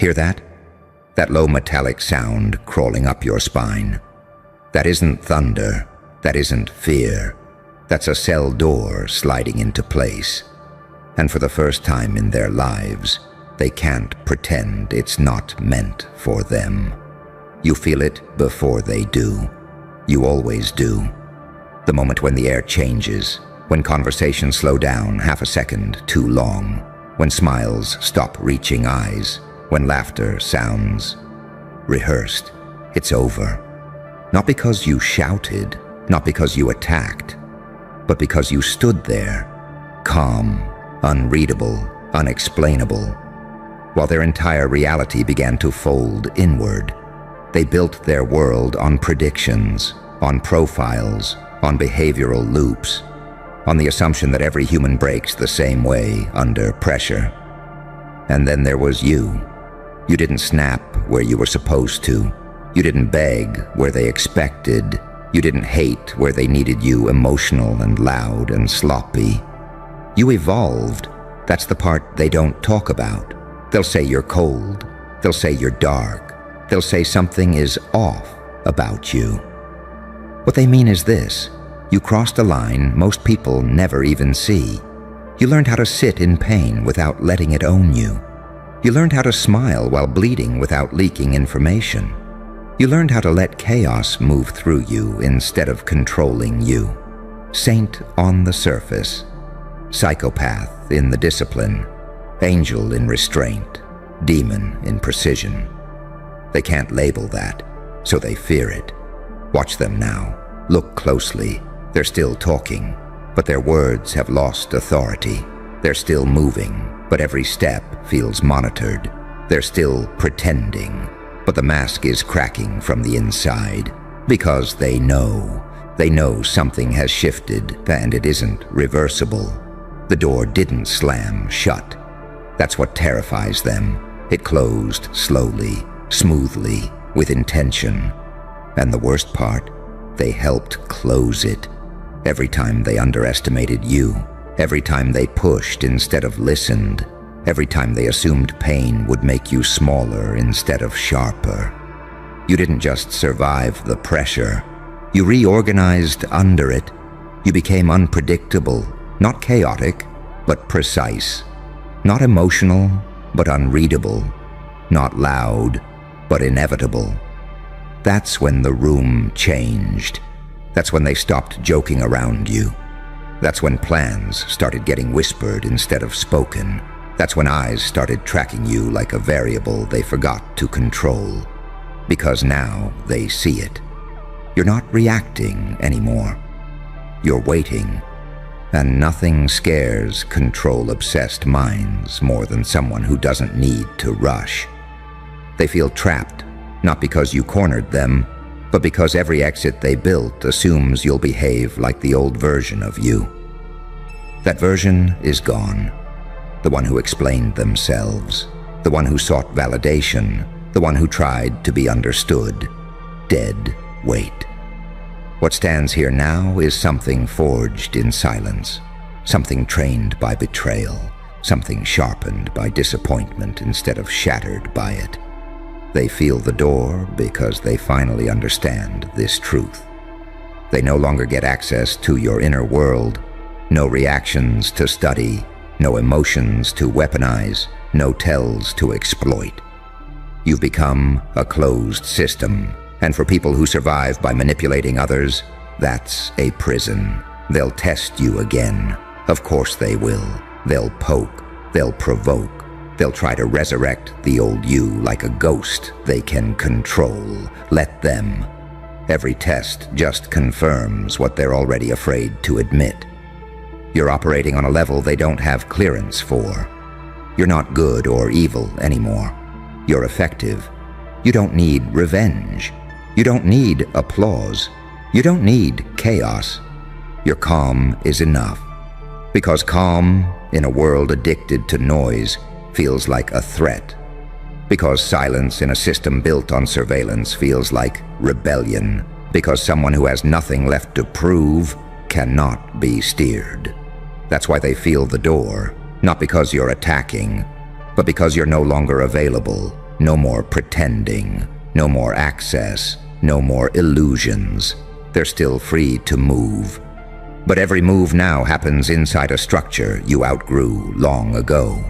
Hear that? That low metallic sound crawling up your spine. That isn't thunder. That isn't fear. That's a cell door sliding into place. And for the first time in their lives, they can't pretend it's not meant for them. You feel it before they do. You always do. The moment when the air changes, when conversations slow down half a second too long, when smiles stop reaching eyes, when laughter sounds rehearsed, it's over. Not because you shouted, not because you attacked, but because you stood there, calm, unreadable, unexplainable. While their entire reality began to fold inward, they built their world on predictions, on profiles, on behavioral loops, on the assumption that every human breaks the same way under pressure. And then there was you. You didn't snap where you were supposed to. You didn't beg where they expected. You didn't hate where they needed you emotional and loud and sloppy. You evolved. That's the part they don't talk about. They'll say you're cold. They'll say you're dark. They'll say something is off about you. What they mean is this: you crossed a line most people never even see. You learned how to sit in pain without letting it own you. You learned how to smile while bleeding without leaking information. You learned how to let chaos move through you instead of controlling you. Saint on the surface, psychopath in the discipline, angel in restraint, demon in precision. They can't label that, so they fear it. Watch them now. Look closely. They're still talking, but their words have lost authority. They're still moving, but every step feels monitored. They're still pretending, but the mask is cracking from the inside. Because they know something has shifted and it isn't reversible. The door didn't slam shut. That's what terrifies them. It closed slowly, smoothly, with intention. And the worst part, they helped close it. Every time they underestimated you, every time they pushed instead of listened, every time they assumed pain would make you smaller instead of sharper. You didn't just survive the pressure. You reorganized under it. You became unpredictable, not chaotic, but precise. Not emotional, but unreadable. Not loud, but inevitable. That's when the room changed. That's when they stopped joking around you. That's when plans started getting whispered instead of spoken. That's when eyes started tracking you like a variable they forgot to control. Because now they see it. You're not reacting anymore. You're waiting. And nothing scares control-obsessed minds more than someone who doesn't need to rush. They feel trapped, not because you cornered them, but because every exit they built assumes you'll behave like the old version of you. That version is gone. The one who explained themselves, the one who sought validation, the one who tried to be understood. Dead weight. What stands here now is something forged in silence, something trained by betrayal, something sharpened by disappointment instead of shattered by it. They feel the door because they finally understand this truth. They no longer get access to your inner world, no reactions to study, no emotions to weaponize, no tells to exploit. You've become a closed system, and for people who survive by manipulating others, that's a prison. They'll test you again. Of course they will. They'll poke, they'll provoke. They'll try to resurrect the old you like a ghost they can control. Let them. Every test just confirms what they're already afraid to admit. You're operating on a level they don't have clearance for. You're not good or evil anymore. You're effective. You don't need revenge. You don't need applause. You don't need chaos. Your calm is enough. Because calm, in a world addicted to noise, feels like a threat. Because silence in a system built on surveillance feels like rebellion. Because someone who has nothing left to prove cannot be steered. That's why they feel the door, not because you're attacking, but because you're no longer available, No more pretending, no more access, no more illusions. They're still free to move. But every move now happens inside a structure you outgrew long ago.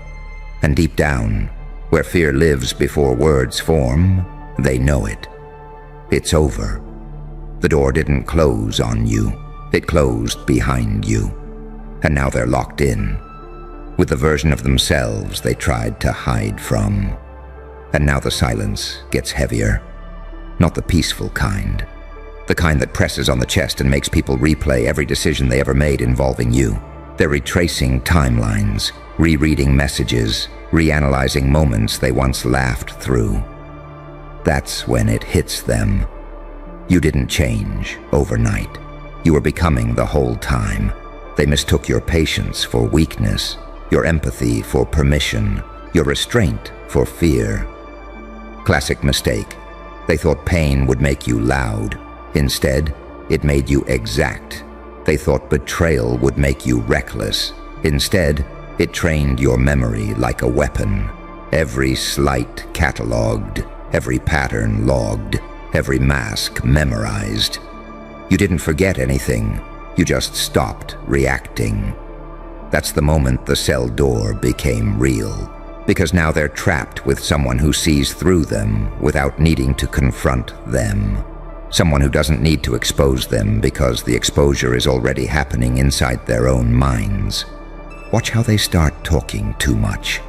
And deep down, where fear lives before words form, they know it. It's over. The door didn't close on you. It closed behind you. And now they're locked in, with the version of themselves they tried to hide from. And now the silence gets heavier. Not the peaceful kind. The kind that presses on the chest and makes people replay every decision they ever made involving you. They're retracing timelines, rereading messages, reanalyzing moments they once laughed through. That's when it hits them. You didn't change overnight. You were becoming the whole time. They mistook your patience for weakness, your empathy for permission, your restraint for fear. Classic mistake. They thought pain would make you loud. Instead, it made you exact. They thought betrayal would make you reckless. Instead, it trained your memory like a weapon. Every slight catalogued, every pattern logged, every mask memorized. You didn't forget anything. You just stopped reacting. That's the moment the cell door became real. Because now they're trapped with someone who sees through them without needing to confront them. Someone who doesn't need to expose them because the exposure is already happening inside their own minds. Watch how they start talking too much.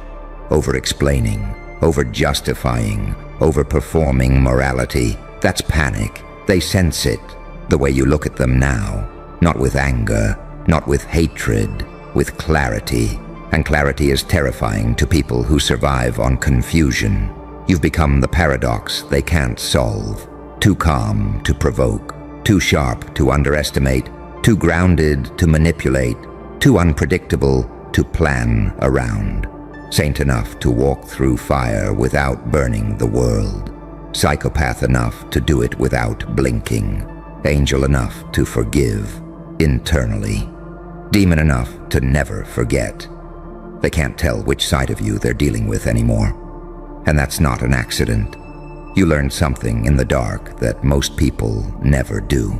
Over-explaining, over-justifying, over-performing morality. That's panic. They sense it. The way you look at them now. Not with anger, not with hatred, with clarity. And clarity is terrifying to people who survive on confusion. You've become the paradox they can't solve. Too calm to provoke, too sharp to underestimate, too grounded to manipulate, too unpredictable to plan around. Saint enough to walk through fire without burning the world. Psychopath enough to do it without blinking. Angel enough to forgive internally. Demon enough to never forget. They can't tell which side of you they're dealing with anymore. And that's not an accident. You learned something in the dark that most people never do.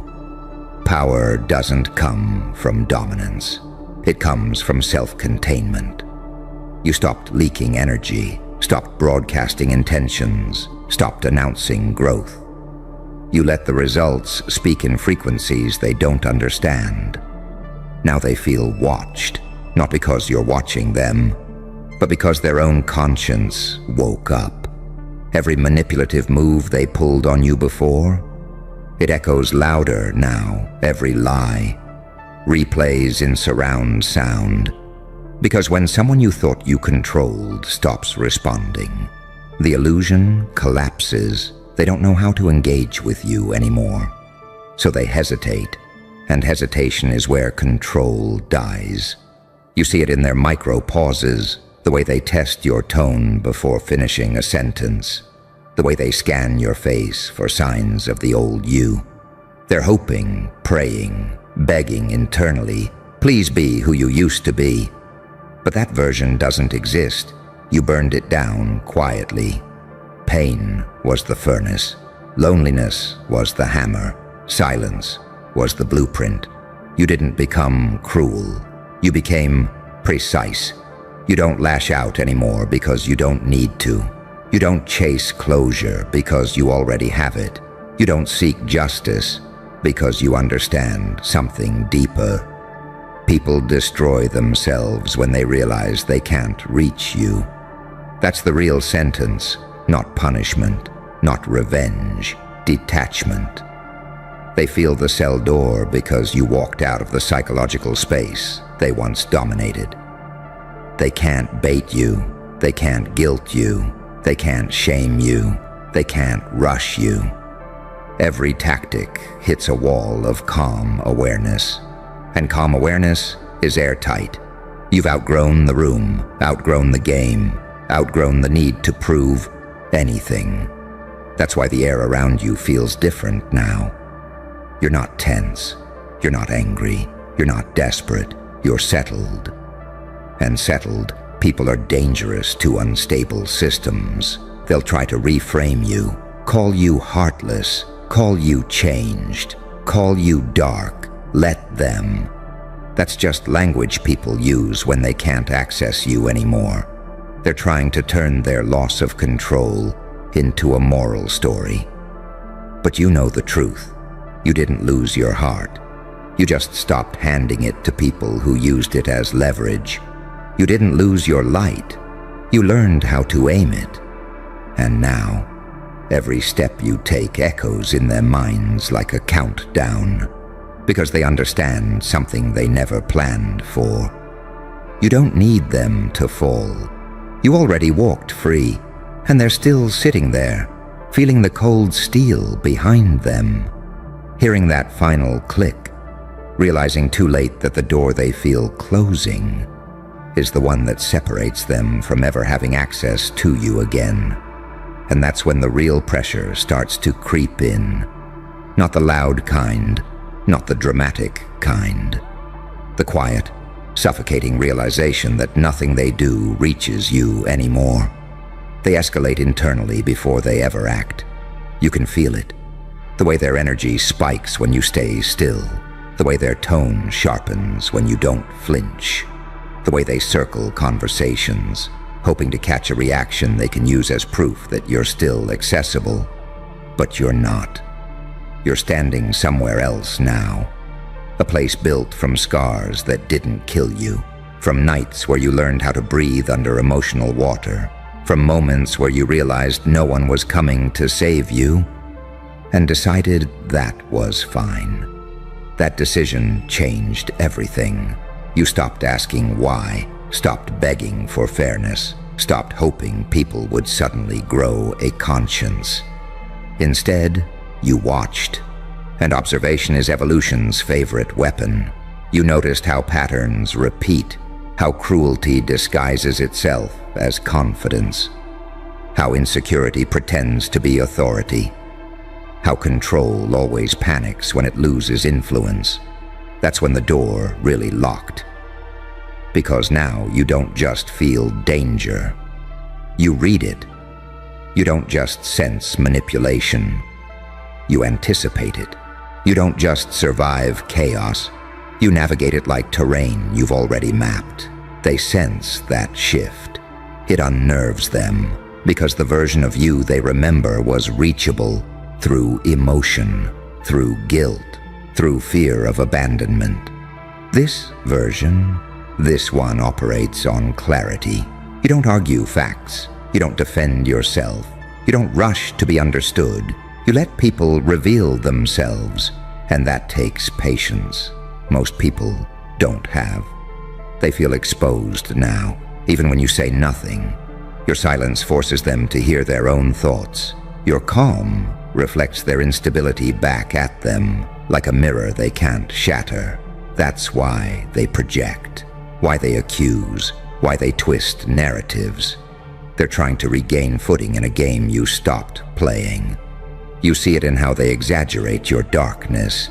Power doesn't come from dominance. It comes from self-containment. You stopped leaking energy, stopped broadcasting intentions, stopped announcing growth. You let the results speak in frequencies they don't understand. Now they feel watched, not because you're watching them, but because their own conscience woke up. Every manipulative move they pulled on you before, it echoes louder now, every lie. Replays in surround sound. Because when someone you thought you controlled stops responding, the illusion collapses. They don't know how to engage with you anymore. So they hesitate, and hesitation is where control dies. You see it in their micro pauses, the way they test your tone before finishing a sentence, the way they scan your face for signs of the old you. They're hoping, praying, begging internally, please be who you used to be. But that version doesn't exist. You burned it down quietly. Pain was the furnace. Loneliness was the hammer. Silence was the blueprint. You didn't become cruel. You became precise. You don't lash out anymore because you don't need to. You don't chase closure because you already have it. You don't seek justice because you understand something deeper. People destroy themselves when they realize they can't reach you. That's the real sentence, not punishment, not revenge, detachment. They feel the cell door because you walked out of the psychological space they once dominated. They can't bait you, they can't guilt you, they can't shame you, they can't rush you. Every tactic hits a wall of calm awareness, and calm awareness is airtight. You've outgrown the room, outgrown the game, outgrown the need to prove anything. That's why the air around you feels different now. You're not tense, you're not angry, you're not desperate, you're settled. And settled people are dangerous to unstable systems. They'll try to reframe you, call you heartless, call you changed, call you dark. Let them. That's just language people use when they can't access you anymore. They're trying to turn their loss of control into a moral story. But you know the truth. You didn't lose your heart. You just stopped handing it to people who used it as leverage. You didn't lose your light. You learned how to aim it. And now, every step you take echoes in their minds like a countdown, because they understand something they never planned for. You don't need them to fall. You already walked free, and they're still sitting there, feeling the cold steel behind them, hearing that final click, realizing too late that the door they feel closing is the one that separates them from ever having access to you again. And that's when the real pressure starts to creep in. Not the loud kind, not the dramatic kind. The quiet, suffocating realization that nothing they do reaches you anymore. They escalate internally before they ever act. You can feel it. The way their energy spikes when you stay still. The way their tone sharpens when you don't flinch. The way they circle conversations, hoping to catch a reaction they can use as proof that you're still accessible. But you're not. You're standing somewhere else now. A place built from scars that didn't kill you, from nights where you learned how to breathe under emotional water, from moments where you realized no one was coming to save you, and decided that was fine. That decision changed everything. You stopped asking why, stopped begging for fairness, stopped hoping people would suddenly grow a conscience. Instead, you watched. And observation is evolution's favorite weapon. You noticed how patterns repeat, how cruelty disguises itself as confidence, how insecurity pretends to be authority, how control always panics when it loses influence. That's when the door really locked. Because now you don't just feel danger. You read it. You don't just sense manipulation. You anticipate it. You don't just survive chaos. You navigate it like terrain you've already mapped. They sense that shift. It unnerves them, because the version of you they remember was reachable through emotion, through guilt, through fear of abandonment. This version, this one operates on clarity. You don't argue facts. You don't defend yourself. You don't rush to be understood. You let people reveal themselves, and that takes patience. Most people don't have. They feel exposed now, even when you say nothing. Your silence forces them to hear their own thoughts. Your calm reflects their instability back at them, like a mirror they can't shatter. That's why they project, why they accuse, why they twist narratives. They're trying to regain footing in a game you stopped playing. You see it in how they exaggerate your darkness.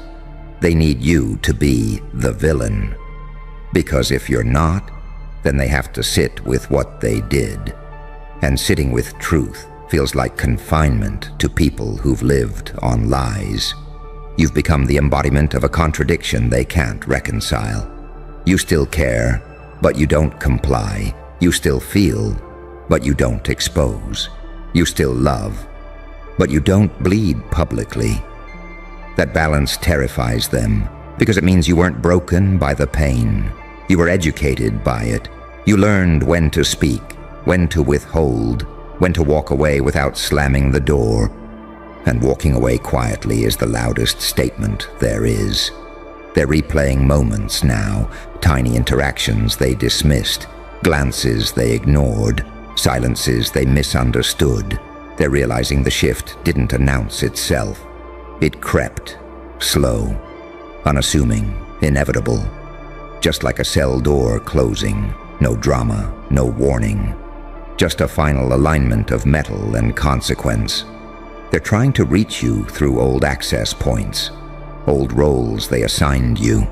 They need you to be the villain. Because if you're not, then they have to sit with what they did. And sitting with truth feels like confinement to people who've lived on lies. You've become the embodiment of a contradiction they can't reconcile. You still care, but you don't comply. You still feel, but you don't expose. You still love, but you don't bleed publicly. That balance terrifies them, because it means you weren't broken by the pain. You were educated by it. You learned when to speak, when to withhold, when to walk away without slamming the door. And walking away quietly is the loudest statement there is. They're replaying moments now, tiny interactions they dismissed, glances they ignored, silences they misunderstood. They're realizing the shift didn't announce itself. It crept, slow, unassuming, inevitable. Just like a cell door closing, no drama, no warning. Just a final alignment of metal and consequence. They're trying to reach you through old access points, old roles they assigned you,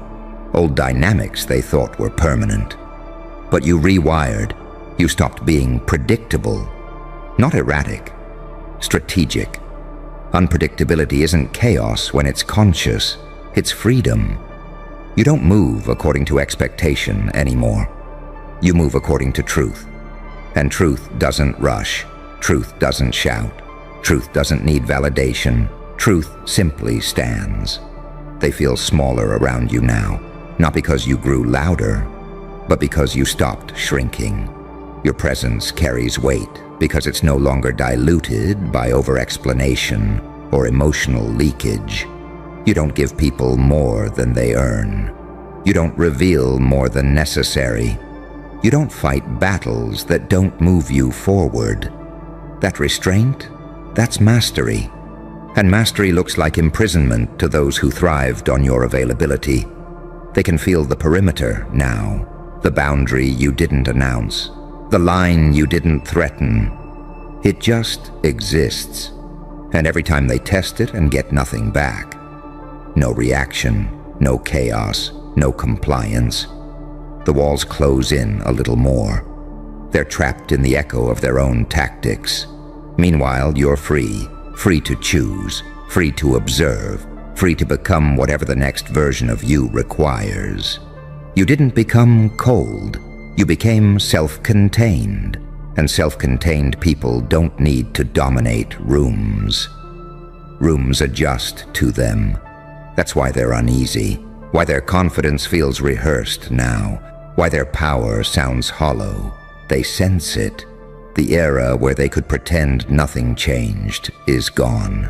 old dynamics they thought were permanent. But you rewired. You stopped being predictable. Not erratic, strategic. Unpredictability isn't chaos when it's conscious, it's freedom. You don't move according to expectation anymore. You move according to truth. And truth doesn't rush. Truth doesn't shout. Truth doesn't need validation. Truth simply stands. They feel smaller around you now, not because you grew louder, but because you stopped shrinking. Your presence carries weight because it's no longer diluted by over-explanation or emotional leakage. You don't give people more than they earn. You don't reveal more than necessary. You don't fight battles that don't move you forward. That restraint, that's mastery. And mastery looks like imprisonment to those who thrived on your availability. They can feel the perimeter now, the boundary you didn't announce, the line you didn't threaten. It just exists. And every time they test it and get nothing back, no reaction, no chaos, no compliance, the walls close in a little more. They're trapped in the echo of their own tactics. Meanwhile, you're free to choose, free to observe, free to become whatever the next version of you requires. You didn't become cold, you became self-contained, and self-contained people don't need to dominate rooms. Rooms adjust to them. That's why they're uneasy, why their confidence feels rehearsed now, why their power sounds hollow. They sense it. The era where they could pretend nothing changed is gone.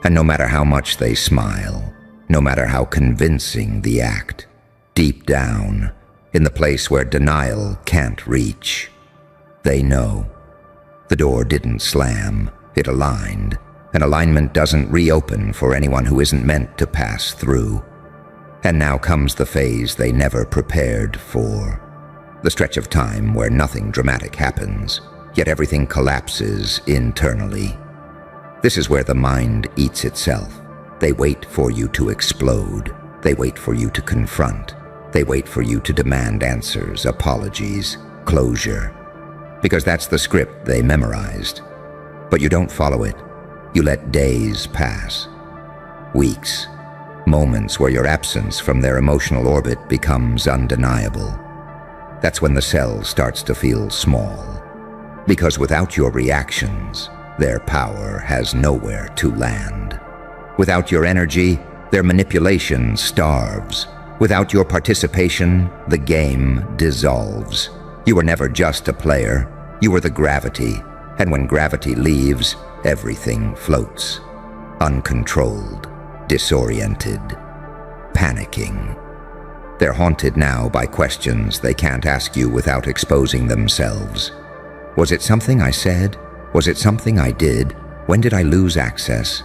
And no matter how much they smile, no matter how convincing the act, deep down, in the place where denial can't reach, they know. The door didn't slam, it aligned. An alignment doesn't reopen for anyone who isn't meant to pass through. And now comes the phase they never prepared for. The stretch of time where nothing dramatic happens, yet everything collapses internally. This is where the mind eats itself. They wait for you to explode. They wait for you to confront. They wait for you to demand answers, apologies, closure. Because that's the script they memorized. But you don't follow it. You let days pass. Weeks. Moments where your absence from their emotional orbit becomes undeniable. That's when the cell starts to feel small. Because without your reactions, their power has nowhere to land. Without your energy, their manipulation starves. Without your participation, the game dissolves. You were never just a player. You were the gravity. And when gravity leaves, everything floats. Uncontrolled, disoriented, panicking. They're haunted now by questions they can't ask you without exposing themselves. Was it something I said? Was it something I did? When did I lose access?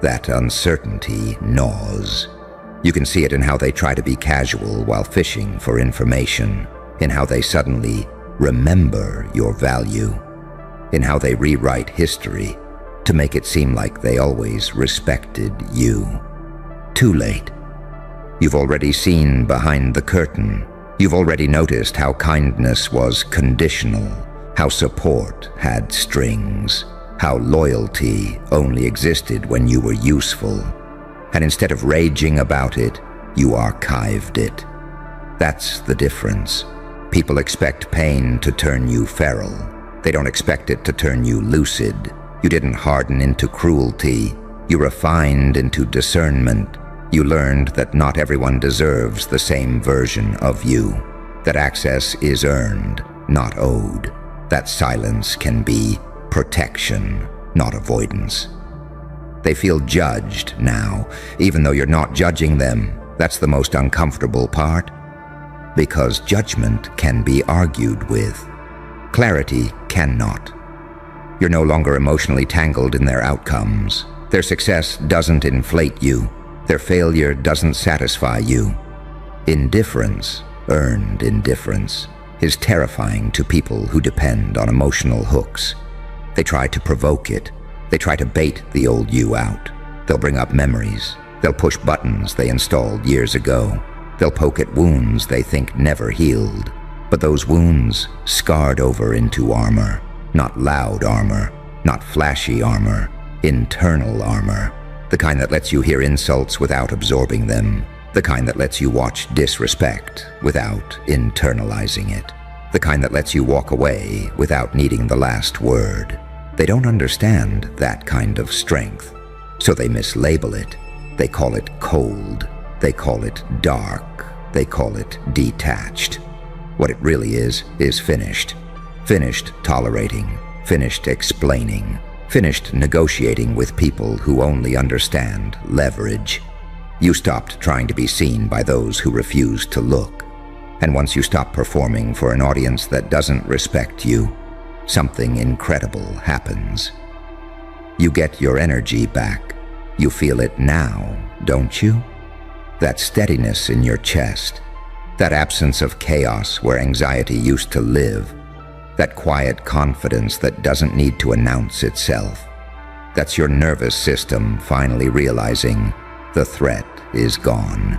That uncertainty gnaws. You can see it in how they try to be casual while fishing for information, in how they suddenly remember your value, in how they rewrite history to make it seem like they always respected you. Too late. You've already seen behind the curtain. You've already noticed how kindness was conditional, how support had strings, how loyalty only existed when you were useful. And instead of raging about it, you archived it. That's the difference. People expect pain to turn you feral. They don't expect it to turn you lucid. You didn't harden into cruelty. You refined into discernment. You learned that not everyone deserves the same version of you. That access is earned, not owed. That silence can be protection, not avoidance. They feel judged now, even though you're not judging them. That's the most uncomfortable part. Because judgment can be argued with. Clarity cannot. You're no longer emotionally tangled in their outcomes. Their success doesn't inflate you. Their failure doesn't satisfy you. Indifference, earned indifference, is terrifying to people who depend on emotional hooks. They try to provoke it. They try to bait the old you out. They'll bring up memories. They'll push buttons they installed years ago. They'll poke at wounds they think never healed. But those wounds scarred over into armor. Not loud armor, Not flashy armor, internal armor. The kind that lets you hear insults without absorbing them. The kind that lets you watch disrespect without internalizing it. The kind that lets you walk away without needing the last word. They don't understand that kind of strength, so they mislabel it. They call it cold. They call it dark. They call it detached. What it really is finished. Finished tolerating. Finished explaining. Finished negotiating with people who only understand leverage. You stopped trying to be seen by those who refuse to look. And once you stop performing for an audience that doesn't respect you, something incredible happens. You get your energy back. You feel it now, don't you? That steadiness in your chest, that absence of chaos where anxiety used to live, that quiet confidence that doesn't need to announce itself. That's your nervous system finally realizing the threat is gone.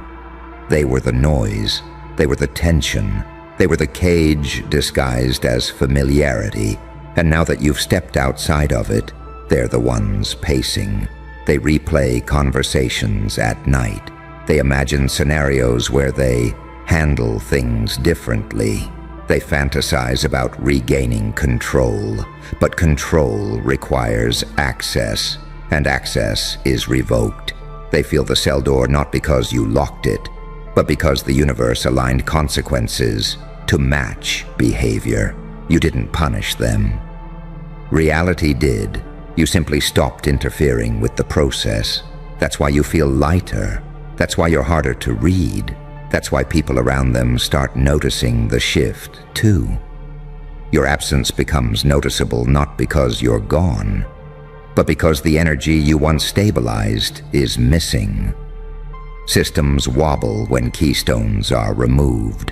They were the noise. They were the tension. They were the cage disguised as familiarity. And now that you've stepped outside of it, they're the ones pacing. They replay conversations at night. They imagine scenarios where they handle things differently. They fantasize about regaining control. But control requires access, and access is revoked. They feel the cell door not because you locked it, but because the universe aligned consequences to match behavior. You didn't punish them. Reality did. You simply stopped interfering with the process. That's why you feel lighter. That's why you're harder to read. That's why people around them start noticing the shift, too. Your absence becomes noticeable not because you're gone, but because the energy you once stabilized is missing. Systems wobble when keystones are removed,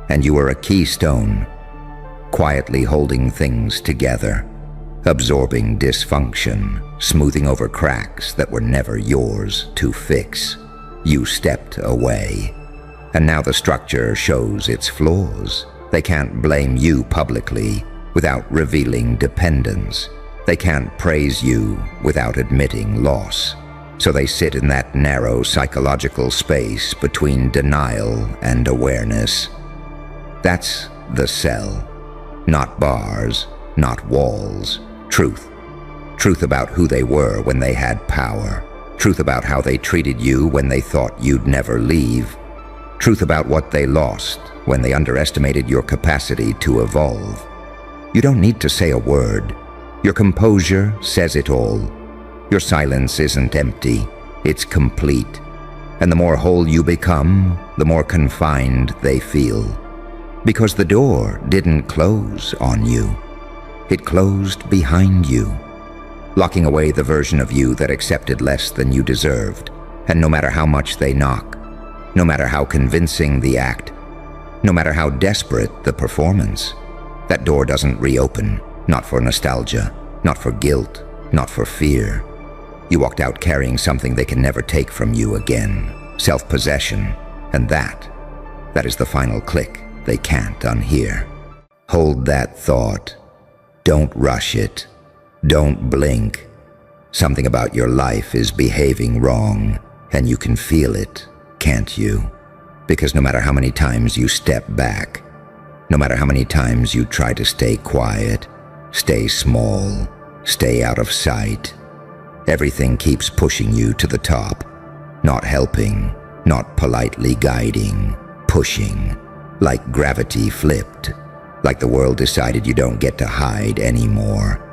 and you are a keystone, quietly holding things together, absorbing dysfunction, smoothing over cracks that were never yours to fix. You stepped away, and now the structure shows its flaws. They can't blame you publicly without revealing dependence. They can't praise you without admitting loss. So they sit in that narrow psychological space between denial and awareness. That's the cell. Not bars, not walls. Truth. Truth about who they were when they had power. Truth about how they treated you when they thought you'd never leave. Truth about what they lost when they underestimated your capacity to evolve. You don't need to say a word. Your composure says it all. Your silence isn't empty, it's complete. And the more whole you become, the more confined they feel. Because the door didn't close on you. It closed behind you, locking away the version of you that accepted less than you deserved. And no matter how much they knock, no matter how convincing the act, no matter how desperate the performance, that door doesn't reopen, not for nostalgia, not for guilt, not for fear. You walked out carrying something they can never take from you again, self-possession, and that is the final click they can't unhear. Hold that thought. Don't rush it. Don't blink. Something about your life is behaving wrong, and you can feel it, can't you? Because no matter how many times you step back, no matter how many times you try to stay quiet, stay small, stay out of sight, everything keeps pushing you to the top, not helping, not politely guiding, pushing, like gravity flipped, like the world decided you don't get to hide anymore.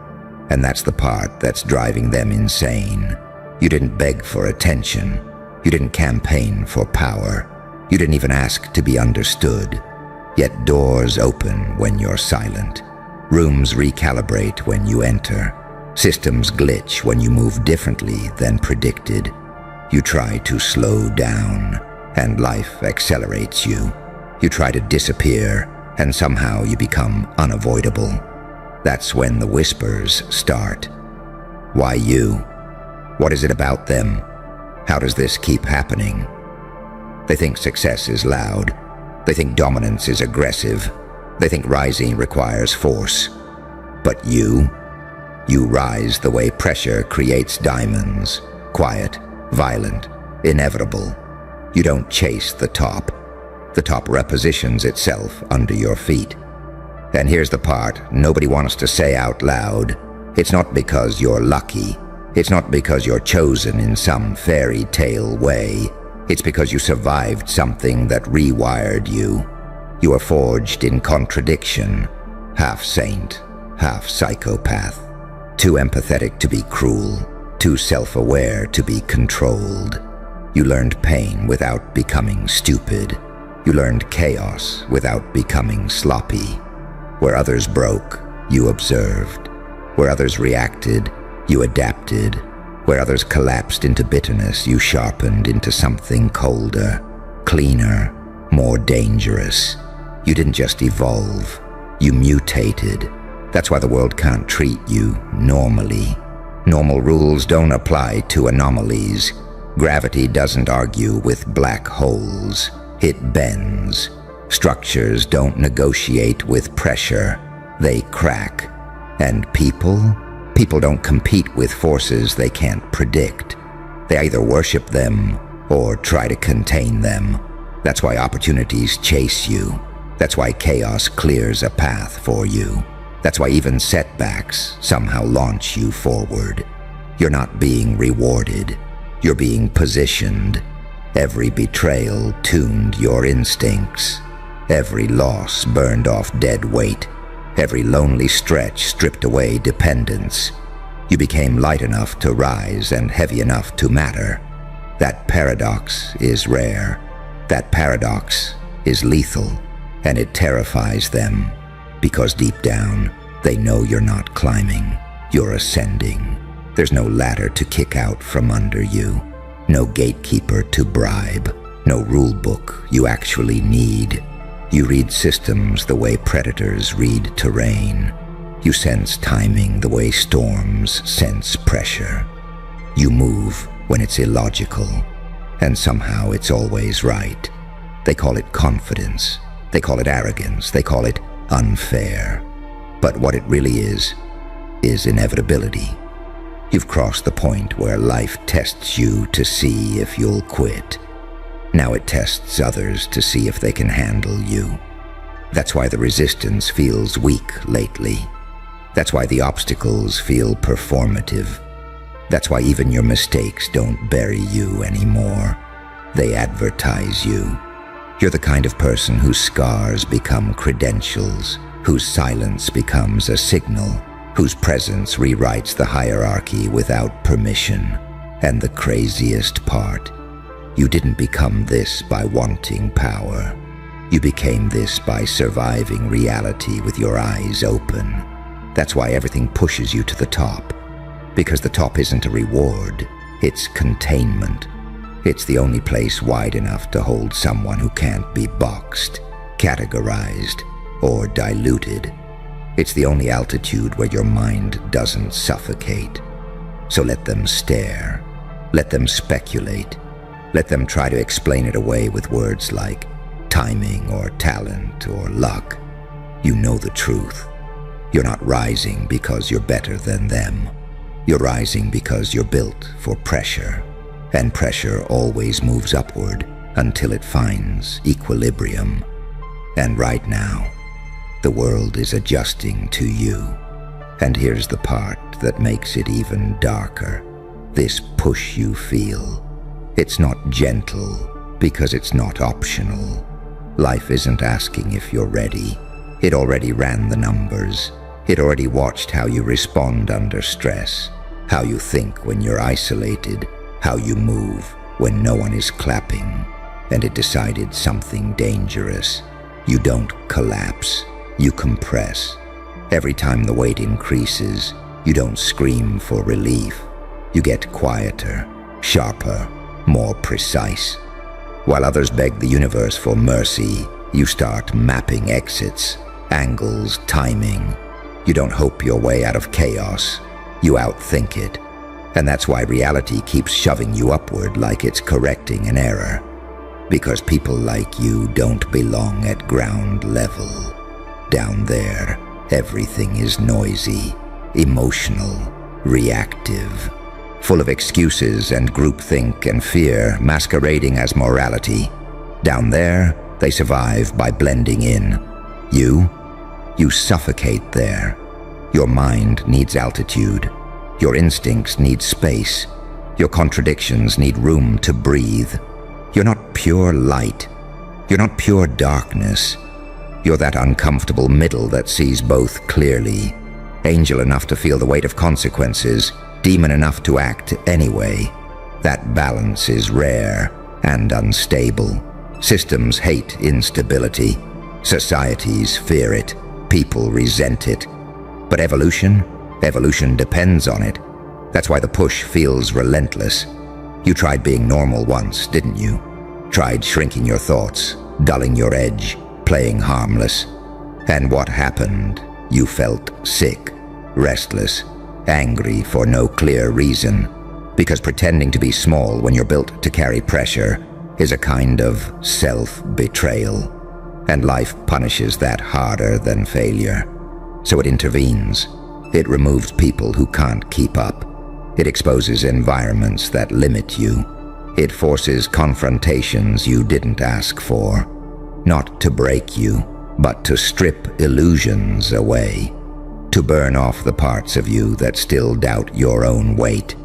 And that's the part that's driving them insane. You didn't beg for attention. You didn't campaign for power. You didn't even ask to be understood. Yet doors open when you're silent. Rooms recalibrate when you enter. Systems glitch when you move differently than predicted. You try to slow down, and life accelerates you. You try to disappear, and somehow you become unavoidable. That's when the whispers start. Why you? What is it about them? How does this keep happening? They think success is loud. They think dominance is aggressive. They think rising requires force. But you You rise the way pressure creates diamonds. Quiet, violent, inevitable. You don't chase the top. The top repositions itself under your feet. And here's the part nobody wants to say out loud. It's not because you're lucky. It's not because you're chosen in some fairy tale way. It's because you survived something that rewired you. You are forged in contradiction. Half saint, half psychopath. Too empathetic to be cruel. Too self-aware to be controlled. You learned pain without becoming stupid. You learned chaos without becoming sloppy. Where others broke, you observed. Where others reacted, you adapted. Where others collapsed into bitterness, you sharpened into something colder, cleaner, more dangerous. You didn't just evolve, you mutated. That's why the world can't treat you normally. Normal rules don't apply to anomalies. Gravity doesn't argue with black holes. It bends. Structures don't negotiate with pressure. They crack. And people don't compete with forces they can't predict. They either worship them or try to contain them. That's why opportunities chase you. That's why chaos clears a path for you. That's why even setbacks somehow launch you forward. You're not being rewarded. You're being positioned. Every betrayal tuned your instincts. Every loss burned off dead weight. Every lonely stretch stripped away dependence. You became light enough to rise and heavy enough to matter. That paradox is rare. That paradox is lethal, and it terrifies them. Because deep down, they know you're not climbing, you're ascending. There's no ladder to kick out from under you, no gatekeeper to bribe, no rule book you actually need. You read systems the way predators read terrain. You sense timing the way storms sense pressure. You move when it's illogical, and somehow it's always right. They call it confidence, they call it arrogance, they call it unfair. But what it really is inevitability. You've crossed the point where life tests you to see if you'll quit. Now it tests others to see if they can handle you. That's why the resistance feels weak lately. That's why the obstacles feel performative. That's why even your mistakes don't bury you anymore. They advertise you. You're the kind of person whose scars become credentials, whose silence becomes a signal, whose presence rewrites the hierarchy without permission. And the craziest part, you didn't become this by wanting power. You became this by surviving reality with your eyes open. That's why everything pushes you to the top. Because the top isn't a reward, it's containment. It's the only place wide enough to hold someone who can't be boxed, categorized, or diluted. It's the only altitude where your mind doesn't suffocate. So let them stare. Let them speculate. Let them try to explain it away with words like timing or talent or luck. You know the truth. You're not rising because you're better than them. You're rising because you're built for pressure. And pressure always moves upward until it finds equilibrium. And right now, the world is adjusting to you. And here's the part that makes it even darker. This push you feel. It's not gentle because it's not optional. Life isn't asking if you're ready. It already ran the numbers. It already watched how you respond under stress, how you think when you're isolated, how you move when no one is clapping. And it decided something dangerous. You don't collapse, you compress. Every time the weight increases, you don't scream for relief. You get quieter, sharper, more precise. While others beg the universe for mercy, you start mapping exits, angles, timing. You don't hope your way out of chaos. You outthink it. And that's why reality keeps shoving you upward like it's correcting an error. Because people like you don't belong at ground level. Down there, everything is noisy, emotional, reactive, full of excuses and groupthink and fear masquerading as morality. Down there, they survive by blending in. You suffocate there. Your mind needs altitude. Your instincts need space. Your contradictions need room to breathe. You're not pure light. You're not pure darkness. You're that uncomfortable middle that sees both clearly. Angel enough to feel the weight of consequences, demon enough to act anyway. That balance is rare and unstable. Systems hate instability. Societies fear it. People resent it. But evolution depends on it. That's why the push feels relentless. You tried being normal once, didn't you? Tried shrinking your thoughts, dulling your edge, playing harmless. And what happened? You felt sick, restless, angry for no clear reason. Because pretending to be small when you're built to carry pressure is a kind of self-betrayal. And life punishes that harder than failure. So it intervenes. It removes people who can't keep up. It exposes environments that limit you. It forces confrontations you didn't ask for. Not to break you, but to strip illusions away. To burn off the parts of you that still doubt your own weight.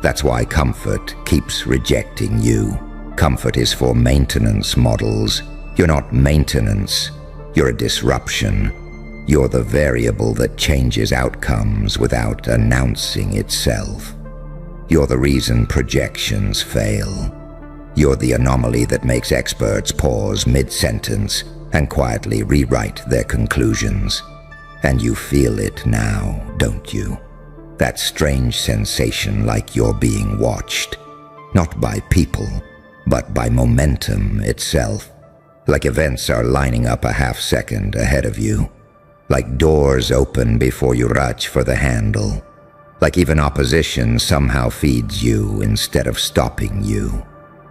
That's why comfort keeps rejecting you. Comfort is for maintenance models. You're not maintenance. You're a disruption. You're the variable that changes outcomes without announcing itself. You're the reason projections fail. You're the anomaly that makes experts pause mid-sentence and quietly rewrite their conclusions. And you feel it now, don't you? That strange sensation like you're being watched. Not by people, but by momentum itself. Like events are lining up a half second ahead of you. Like doors open before you reach for the handle. Like even opposition somehow feeds you instead of stopping you.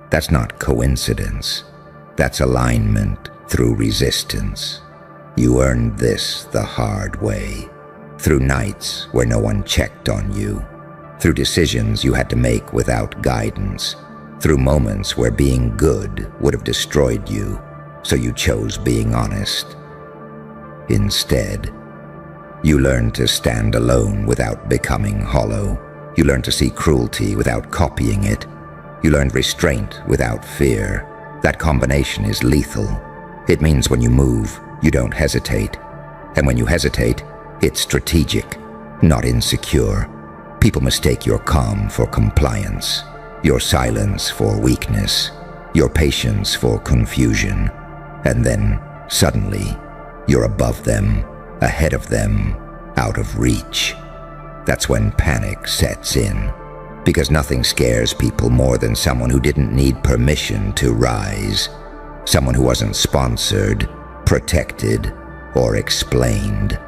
That's not coincidence. That's alignment through resistance. You earned this the hard way. Through nights where no one checked on you. Through decisions you had to make without guidance. Through moments where being good would have destroyed you, so you chose being honest. Instead, you learned to stand alone without becoming hollow. You learned to see cruelty without copying it. You learned restraint without fear. That combination is lethal. It means when you move, you don't hesitate. And when you hesitate, it's strategic, not insecure. People mistake your calm for compliance, your silence for weakness, your patience for confusion. And then, suddenly, you're above them, ahead of them, out of reach. That's when panic sets in. Because nothing scares people more than someone who didn't need permission to rise. Someone who wasn't sponsored, protected, or explained.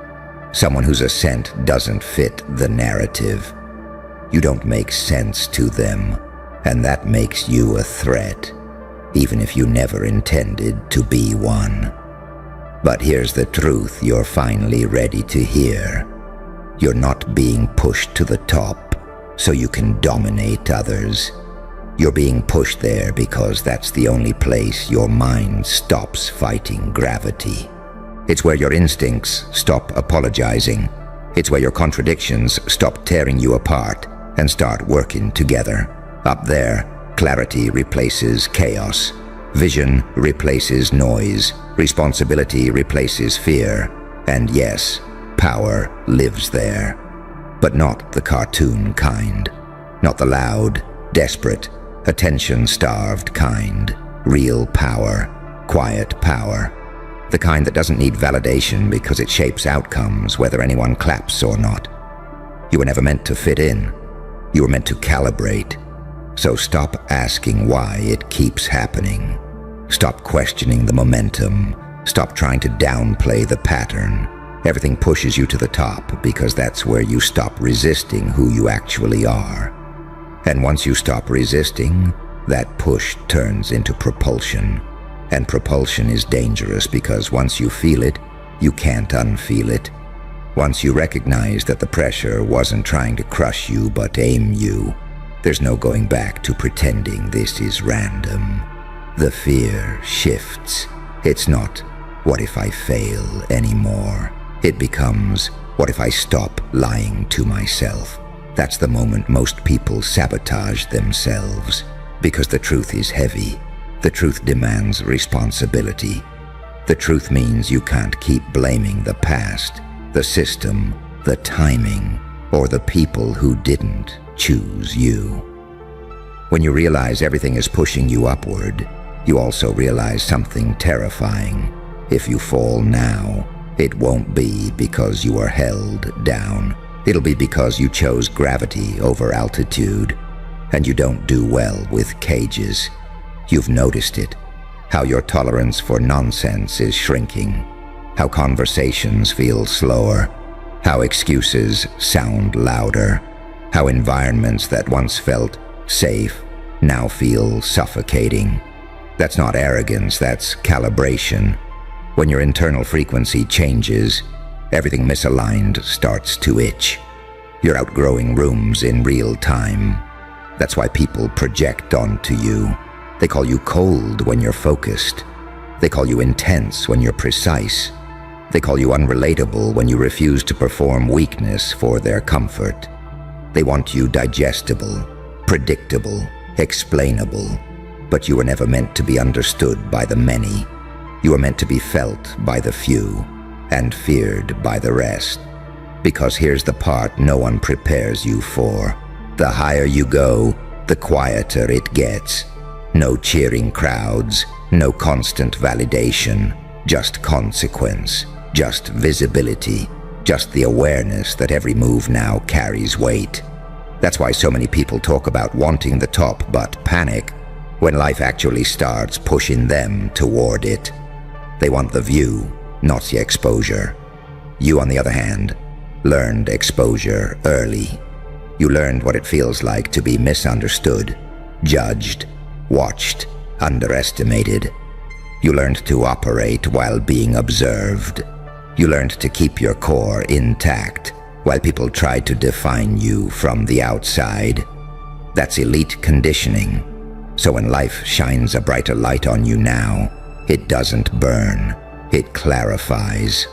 Someone whose ascent doesn't fit the narrative. You don't make sense to them, and that makes you a threat, even if you never intended to be one. But here's the truth you're finally ready to hear. You're not being pushed to the top so you can dominate others. You're being pushed there because that's the only place your mind stops fighting gravity. It's where your instincts stop apologizing. It's where your contradictions stop tearing you apart and start working together. Up there, clarity replaces chaos. Vision replaces noise. Responsibility replaces fear. And yes, power lives there. But not the cartoon kind. Not the loud, desperate, attention-starved kind. Real power. Quiet power. The kind that doesn't need validation because it shapes outcomes whether anyone claps or not. You were never meant to fit in. You were meant to calibrate. So stop asking why it keeps happening. Stop questioning the momentum. Stop trying to downplay the pattern. Everything pushes you to the top because that's where you stop resisting who you actually are. And once you stop resisting, that push turns into propulsion. And propulsion is dangerous because once you feel it, you can't unfeel it. Once you recognize that the pressure wasn't trying to crush you but aim you, there's no going back to pretending this is random. The fear shifts. It's not, what if I fail anymore? It becomes, what if I stop lying to myself? That's the moment most people sabotage themselves, because the truth is heavy. The truth demands responsibility. The truth means you can't keep blaming the past, the system, the timing, or the people who didn't choose you. When you realize everything is pushing you upward, you also realize something terrifying. If you fall now, it won't be because you are held down. It'll be because you chose gravity over altitude, and you don't do well with cages. You've noticed it, how your tolerance for nonsense is shrinking, how conversations feel slower, how excuses sound louder, how environments that once felt safe now feel suffocating. That's not arrogance, that's calibration. When your internal frequency changes, everything misaligned starts to itch. You're outgrowing rooms in real time. That's why people project onto you. They call you cold when you're focused. They call you intense when you're precise. They call you unrelatable when you refuse to perform weakness for their comfort. They want you digestible, predictable, explainable. But you were never meant to be understood by the many. You were meant to be felt by the few and feared by the rest. Because here's the part no one prepares you for. The higher you go, the quieter it gets. No cheering crowds, no constant validation, just consequence, just visibility, just the awareness that every move now carries weight. That's why so many people talk about wanting the top but panic when life actually starts pushing them toward it. They want the view, not the exposure. You, on the other hand, learned exposure early. You learned what it feels like to be misunderstood, judged, watched, underestimated. You learned to operate while being observed. You learned to keep your core intact while people tried to define you from the outside. That's elite conditioning. So when life shines a brighter light on you now, it doesn't burn, it clarifies.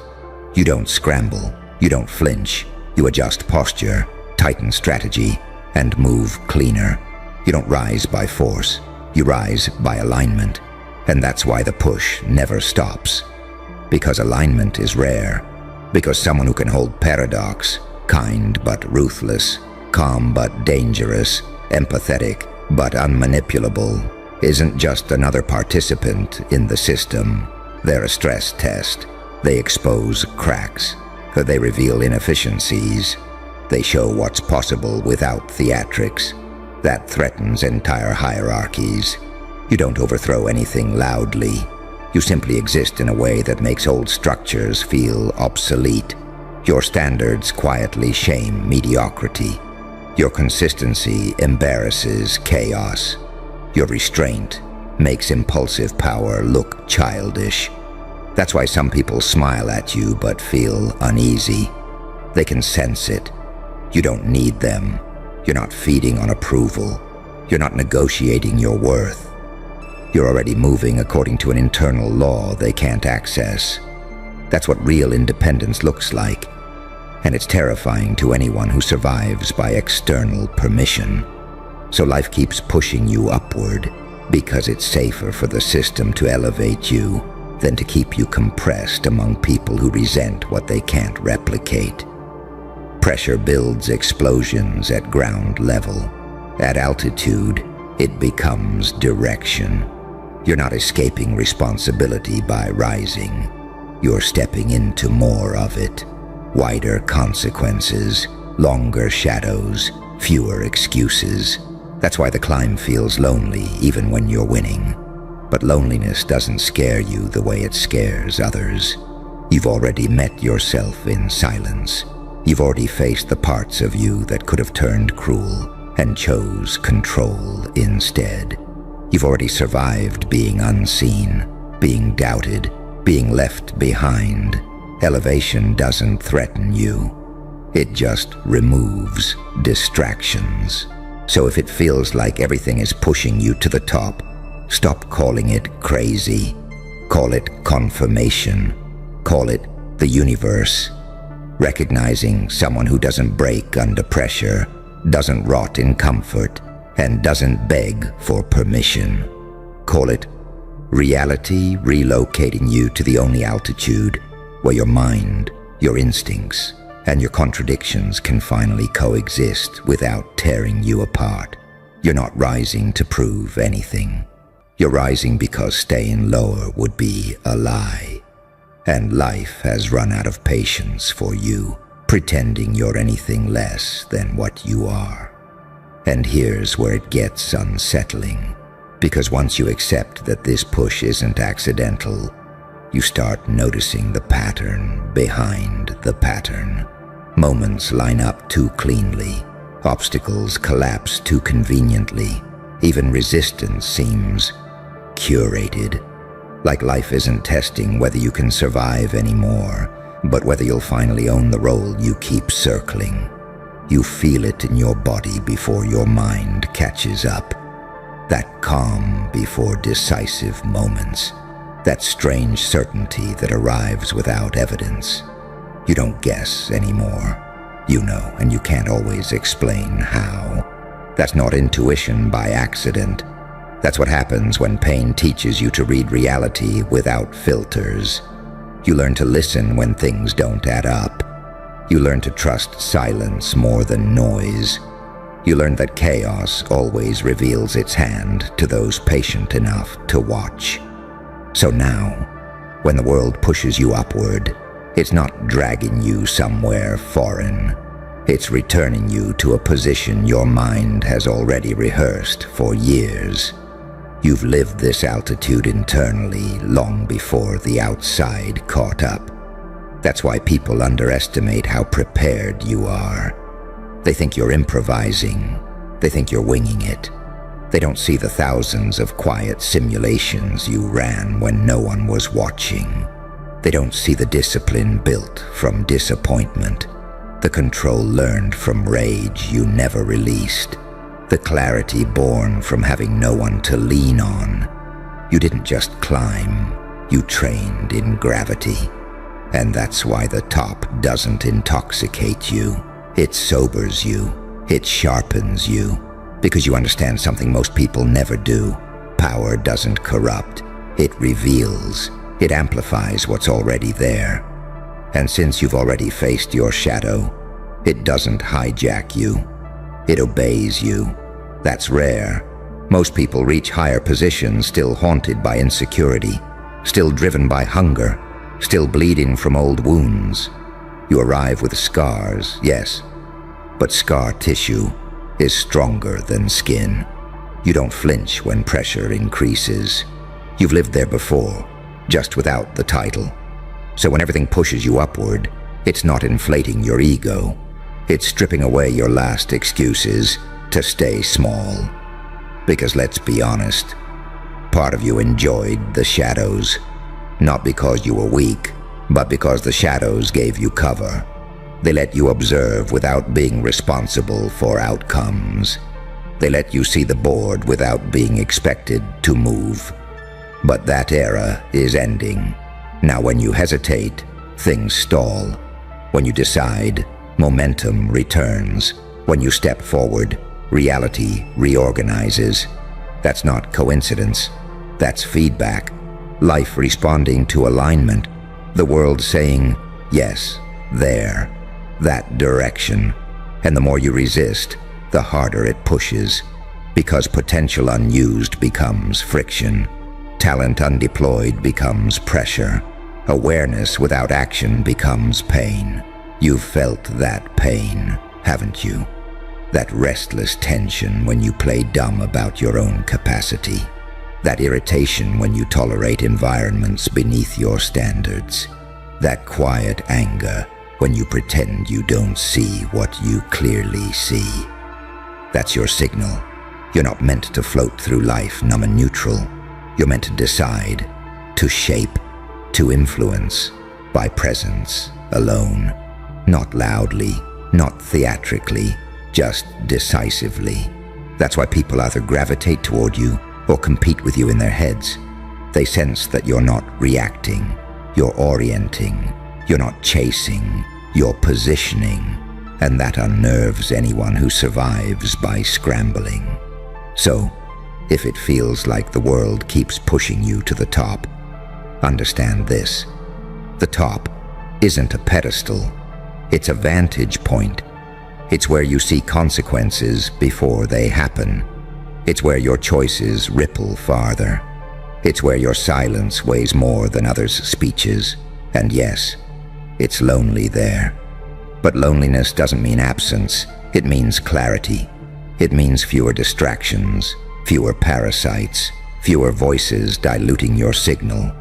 You don't scramble, you don't flinch, you adjust posture, tighten strategy, and move cleaner. You don't rise by force, you rise by alignment. And that's why the push never stops. Because alignment is rare. Because someone who can hold paradox, kind but ruthless, calm but dangerous, empathetic but unmanipulable, isn't just another participant in the system. They're a stress test. They expose cracks. They reveal inefficiencies. They show what's possible without theatrics. That threatens entire hierarchies. You don't overthrow anything loudly. You simply exist in a way that makes old structures feel obsolete. Your standards quietly shame mediocrity. Your consistency embarrasses chaos. Your restraint makes impulsive power look childish. That's why some people smile at you but feel uneasy. They can sense it. You don't need them. You're not feeding on approval. You're not negotiating your worth. You're already moving according to an internal law they can't access. That's what real independence looks like. And it's terrifying to anyone who survives by external permission. So life keeps pushing you upward because it's safer for the system to elevate you than to keep you compressed among people who resent what they can't replicate. Pressure builds explosions at ground level. At altitude, it becomes direction. You're not escaping responsibility by rising. You're stepping into more of it. Wider consequences, longer shadows, fewer excuses. That's why the climb feels lonely even when you're winning. But loneliness doesn't scare you the way it scares others. You've already met yourself in silence. You've already faced the parts of you that could have turned cruel and chose control instead. You've already survived being unseen, being doubted, being left behind. Elevation doesn't threaten you. It just removes distractions. So if it feels like everything is pushing you to the top, stop calling it crazy. Call it confirmation. Call it the universe. Recognizing someone who doesn't break under pressure, doesn't rot in comfort, and doesn't beg for permission. Call it reality relocating you to the only altitude where your mind, your instincts, and your contradictions can finally coexist without tearing you apart. You're not rising to prove anything. You're rising because staying lower would be a lie. And life has run out of patience for you, pretending you're anything less than what you are. And here's where it gets unsettling, because once you accept that this push isn't accidental, you start noticing the pattern behind the pattern. Moments line up too cleanly. Obstacles collapse too conveniently. Even resistance seems curated. Like life isn't testing whether you can survive anymore, but whether you'll finally own the role you keep circling. You feel it in your body before your mind catches up. That calm before decisive moments. That strange certainty that arrives without evidence. You don't guess anymore. You know, and you can't always explain how. That's not intuition by accident. That's what happens when pain teaches you to read reality without filters. You learn to listen when things don't add up. You learn to trust silence more than noise. You learn that chaos always reveals its hand to those patient enough to watch. So now, when the world pushes you upward, it's not dragging you somewhere foreign. It's returning you to a position your mind has already rehearsed for years. You've lived this altitude internally long before the outside caught up. That's why people underestimate how prepared you are. They think you're improvising. They think you're winging it. They don't see the thousands of quiet simulations you ran when no one was watching. They don't see the discipline built from disappointment, the control learned from rage you never released, the clarity born from having no one to lean on. You didn't just climb, you trained in gravity. And that's why the top doesn't intoxicate you. It sobers you. It sharpens you. Because you understand something most people never do. Power doesn't corrupt. It reveals. It amplifies what's already there. And since you've already faced your shadow, it doesn't hijack you. It obeys you. That's rare. Most people reach higher positions still haunted by insecurity, still driven by hunger, still bleeding from old wounds. You arrive with scars, yes, but scar tissue is stronger than skin. You don't flinch when pressure increases. You've lived there before, just without the title. So when everything pushes you upward, it's not inflating your ego. It's stripping away your last excuses to stay small. Because let's be honest, part of you enjoyed the shadows, not because you were weak, but because the shadows gave you cover. They let you observe without being responsible for outcomes. They let you see the board without being expected to move. But that era is ending. Now when you hesitate, things stall. When you decide, momentum returns. When you step forward, reality reorganizes. That's not coincidence. That's feedback. Life responding to alignment. The world saying, yes, there. That direction. And the more you resist, the harder it pushes. Because potential unused becomes friction. Talent undeployed becomes pressure. Awareness without action becomes pain. You've felt that pain, haven't you? That restless tension when you play dumb about your own capacity. That irritation when you tolerate environments beneath your standards. That quiet anger when you pretend you don't see what you clearly see. That's your signal. You're not meant to float through life numb and neutral. You're meant to decide, to shape, to influence. by presence alone. Not loudly, not theatrically, just decisively. That's why people either gravitate toward you or compete with you in their heads. They sense that you're not reacting, you're orienting, you're not chasing, you're positioning, and that unnerves anyone who survives by scrambling. So, if it feels like the world keeps pushing you to the top, understand this. The top isn't a pedestal, it's a vantage point. It's where you see consequences before they happen. It's where your choices ripple farther. It's where your silence weighs more than others' speeches. And yes, it's lonely there. But loneliness doesn't mean absence. It means clarity. It means fewer distractions, fewer parasites, fewer voices diluting your signal.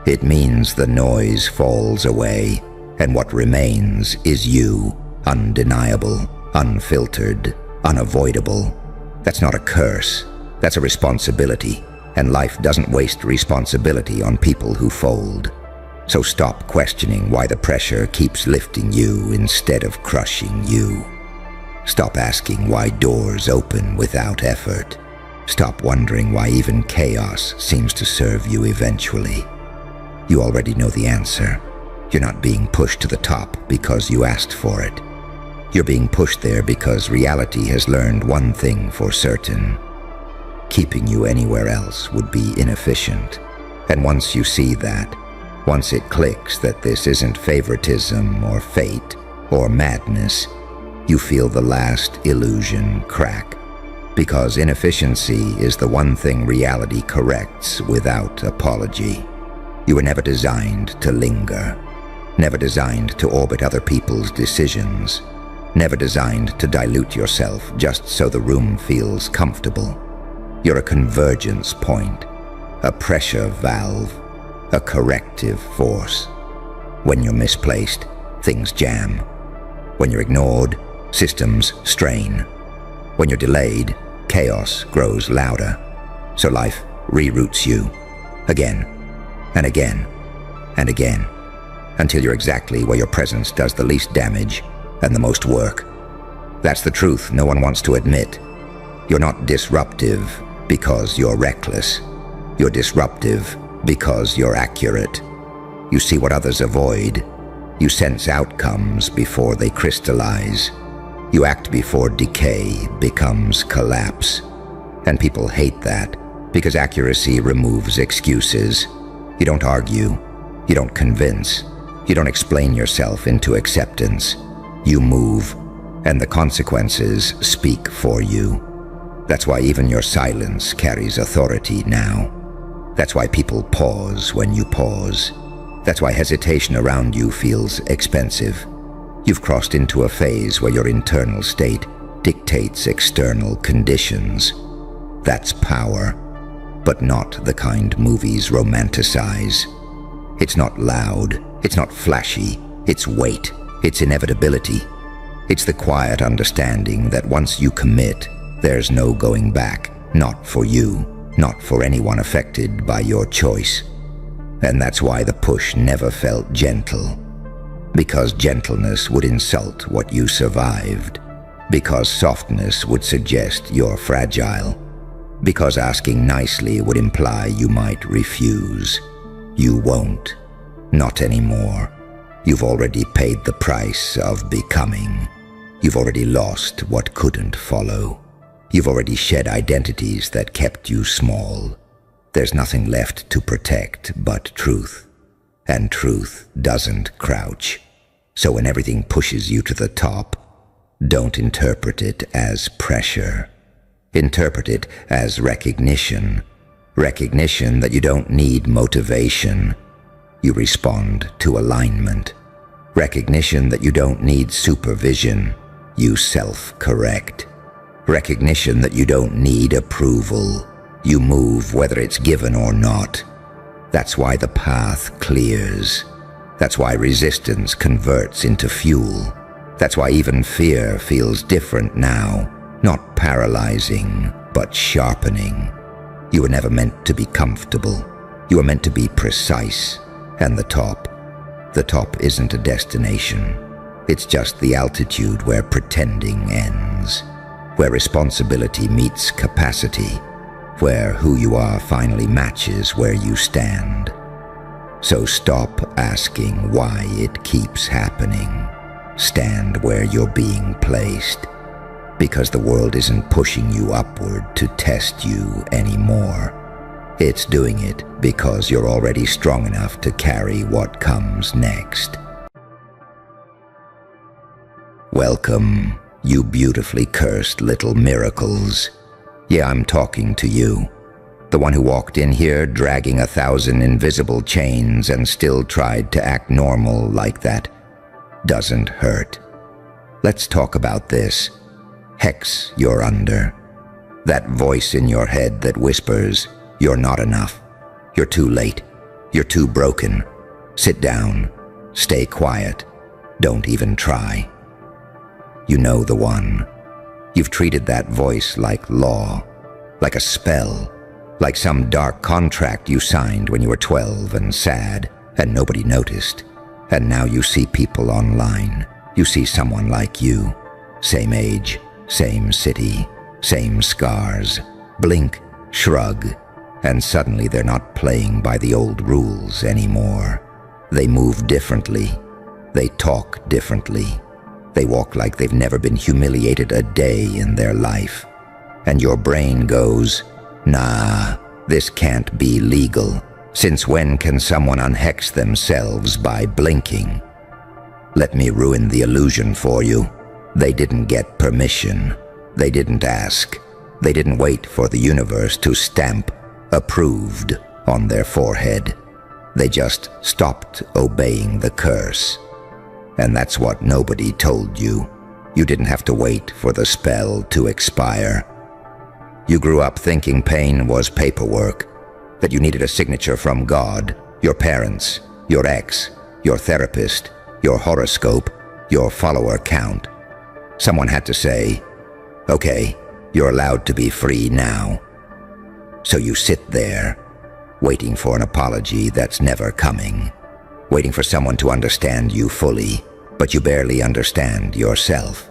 It means the noise falls away, and what remains is you, undeniable, unfiltered, unavoidable. That's not a curse. That's a responsibility, and life doesn't waste responsibility on people who fold. So stop questioning why the pressure keeps lifting you instead of crushing you. Stop asking why doors open without effort. Stop wondering why even chaos seems to serve you eventually. You already know the answer. You're not being pushed to the top because you asked for it. You're being pushed there because reality has learned one thing for certain. Keeping you anywhere else would be inefficient. And once you see that, once it clicks that this isn't favoritism or fate or madness, you feel the last illusion crack. Because inefficiency is the one thing reality corrects without apology. You were never designed to linger, never designed to orbit other people's decisions, never designed to dilute yourself just so the room feels comfortable. You're a convergence point, a pressure valve, a corrective force. When you're misplaced, things jam. When you're ignored, systems strain. When you're delayed, chaos grows louder. So life reroutes you again and again and again until you're exactly where your presence does the least damage and the most work. That's the truth no one wants to admit. You're not disruptive because you're reckless. You're disruptive because you're accurate. You see what others avoid. You sense outcomes before they crystallize. You act before decay becomes collapse. And people hate that because accuracy removes excuses. You don't argue. You don't convince. You don't explain yourself into acceptance. You move, and the consequences speak for you. That's why even your silence carries authority now. That's why people pause when you pause. That's why hesitation around you feels expensive. You've crossed into a phase where your internal state dictates external conditions. That's power, but not the kind movies romanticize. It's not loud, it's not flashy, it's weight, it's inevitability. It's the quiet understanding that once you commit, there's no going back, not for you, not for anyone affected by your choice. And that's why the push never felt gentle. Because gentleness would insult what you survived. Because softness would suggest you're fragile. Because asking nicely would imply you might refuse. You won't. Not anymore. You've already paid the price of becoming. You've already lost what couldn't follow. You've already shed identities that kept you small. There's nothing left to protect but truth. And truth doesn't crouch. So when everything pushes you to the top, don't interpret it as pressure. Interpret it as recognition. Recognition that you don't need motivation. You respond to alignment. Recognition that you don't need supervision. You self-correct. Recognition that you don't need approval. You move whether it's given or not. That's why the path clears. That's why resistance converts into fuel. That's why even fear feels different now. Not paralyzing, but sharpening. You were never meant to be comfortable. You were meant to be precise. And the top, The top isn't a destination. It's just the altitude where pretending ends, where responsibility meets capacity, where who you are finally matches where you stand. So stop asking why it keeps happening. Stand where you're being placed, because the world isn't pushing you upward to test you anymore. It's doing it because you're already strong enough to carry what comes next. Welcome, you beautifully cursed little miracles. Yeah, I'm talking to you. The one who walked in here dragging 1,000 invisible chains and still tried to act normal like that doesn't hurt. Let's talk about this. Hex you're under. That voice in your head that whispers, "You're not enough. You're too late. You're too broken. Sit down. Stay quiet. Don't even try." You know the one. You've treated that voice like law, like a spell, like some dark contract you signed when you were 12 and sad, and nobody noticed. And now you see people online. You see someone like you, same age, same city, same scars. Blink, shrug, and suddenly they're not playing by the old rules anymore. They move differently. They talk differently. They walk like they've never been humiliated a day in their life. And your brain goes, "Nah, this can't be legal. Since when can someone unhex themselves by blinking?" Let me ruin the illusion for you. They didn't get permission. They didn't ask. They didn't wait for the universe to stamp "approved" on their forehead. They just stopped obeying the curse. And that's what nobody told you. You didn't have to wait for the spell to expire. You grew up thinking pain was paperwork, that you needed a signature from God, your parents, your ex, your therapist, your horoscope, your follower count. Someone had to say, "Okay, you're allowed to be free now." So you sit there, waiting for an apology that's never coming, waiting for someone to understand you fully, but you barely understand yourself,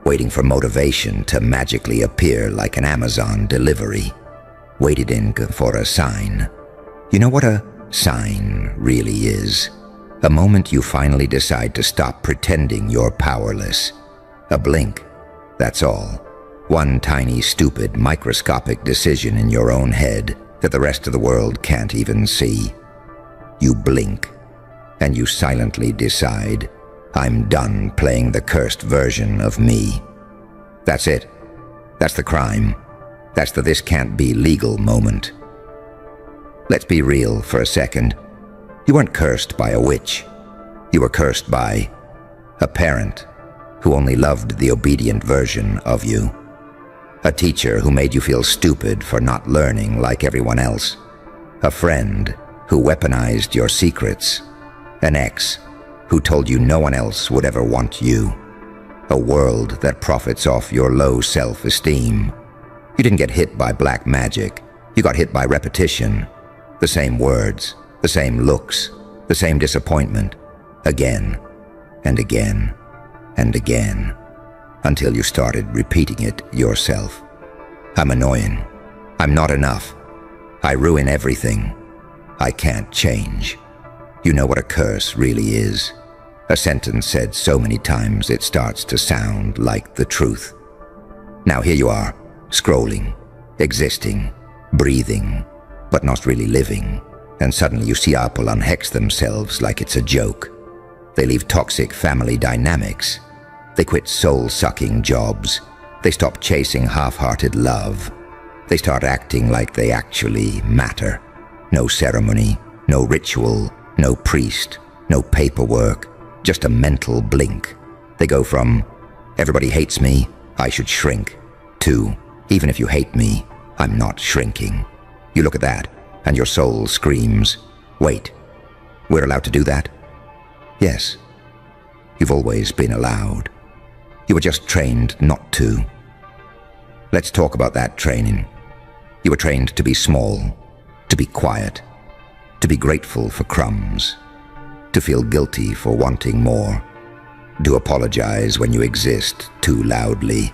waiting for motivation to magically appear like an Amazon delivery, waiting for a sign. You know what a sign really is? A moment you finally decide to stop pretending you're powerless. A blink, that's all. One tiny, stupid, microscopic decision in your own head that the rest of the world can't even see. You blink, and you silently decide, "I'm done playing the cursed version of me." That's it. That's the crime. That's the "this can't be legal" moment. Let's be real for a second. You weren't cursed by a witch. You were cursed by a parent who only loved the obedient version of you. A teacher who made you feel stupid for not learning like everyone else. A friend who weaponized your secrets. An ex who told you no one else would ever want you. A world that profits off your low self-esteem. You didn't get hit by black magic. You got hit by repetition. The same words, the same looks, the same disappointment. Again, and again, and again. Until you started repeating it yourself. "I'm annoying. I'm not enough. I ruin everything. I can't change." You know what a curse really is. A sentence said so many times it starts to sound like the truth. Now here you are, scrolling, existing, breathing, but not really living. And suddenly you see people unhex themselves like it's a joke. They leave toxic family dynamics. They quit soul-sucking jobs. They stop chasing half-hearted love. They start acting like they actually matter. No ceremony, no ritual, no priest, no paperwork, just a mental blink. They go from, "Everybody hates me, I should shrink," to, "Even if you hate me, I'm not shrinking." You look at that, and your soul screams, "Wait, we're allowed to do that?" Yes, you've always been allowed. You were just trained not to. Let's talk about that training. You were trained to be small, to be quiet, to be grateful for crumbs. to feel guilty for wanting more, to apologize when you exist too loudly.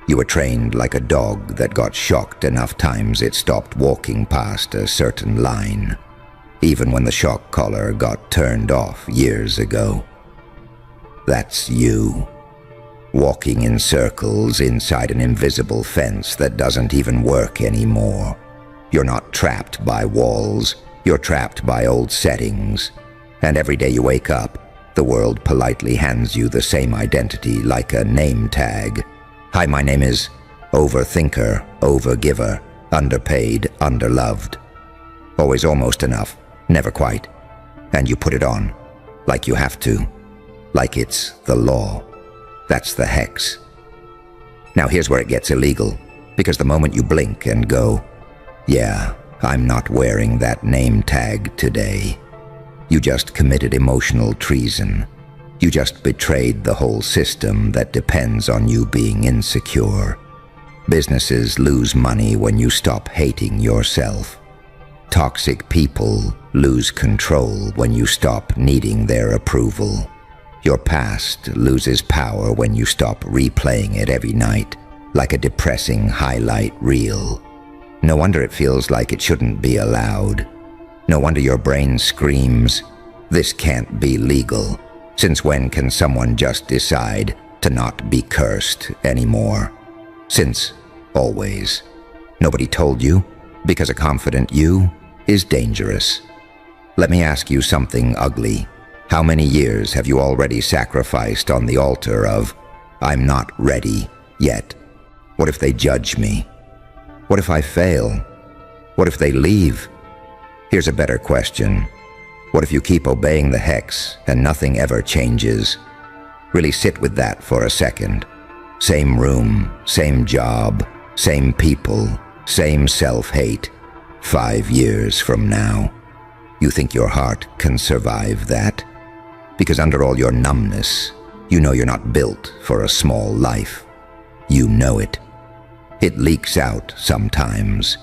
You were trained like a dog that got shocked enough times it stopped walking past a certain line, even when the shock collar got turned off years ago. That's you, walking in circles inside an invisible fence that doesn't even work anymore. You're not trapped by walls, you're trapped by old settings, and every day you wake up, the world politely hands you the same identity like a name tag. Hi, my name is overthinker, overgiver, underpaid, underloved. Always almost enough, never quite. And you put it on, like you have to, like it's the law. That's the hex. Now here's where it gets illegal, because the moment you blink and go, yeah, I'm not wearing that name tag today, you just committed emotional treason. You just betrayed the whole system that depends on you being insecure. Businesses lose money when you stop hating yourself. Toxic people lose control when you stop needing their approval. Your past loses power when you stop replaying it every night, like a depressing highlight reel. No wonder it feels like it shouldn't be allowed. No wonder your brain screams, "This can't be legal." Since when can someone just decide to not be cursed anymore? Since always. Nobody told you, because a confident you is dangerous. Let me ask you something ugly. How many years have you already sacrificed on the altar of, "I'm not ready yet"? What if they judge me? What if I fail? What if they leave? Here's a better question. What if you keep obeying the hex and nothing ever changes? Really sit with that for a second. Same room, same job, same people, same self-hate. 5 years from now. You think your heart can survive that? Because under all your numbness, you know you're not built for a small life. You know it. It leaks out sometimes.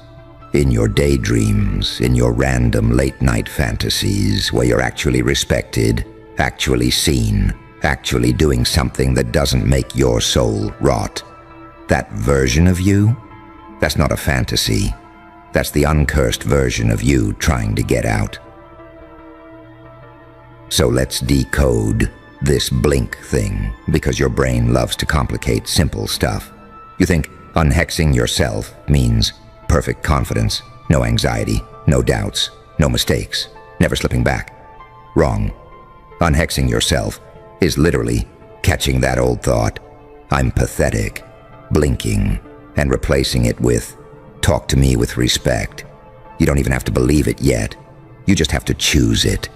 In your daydreams, in your random late-night fantasies where you're actually respected, actually seen, actually doing something that doesn't make your soul rot. That version of you, that's not a fantasy. That's the uncursed version of you trying to get out. So let's decode this blink thing, because your brain loves to complicate simple stuff. You think unhexing yourself means perfect confidence, no anxiety, no doubts, no mistakes, never slipping back. Wrong. Unhexing yourself is literally catching that old thought, "I'm pathetic," blinking, and replacing it with, "Talk to me with respect." You don't even have to believe it yet. You just have to choose it.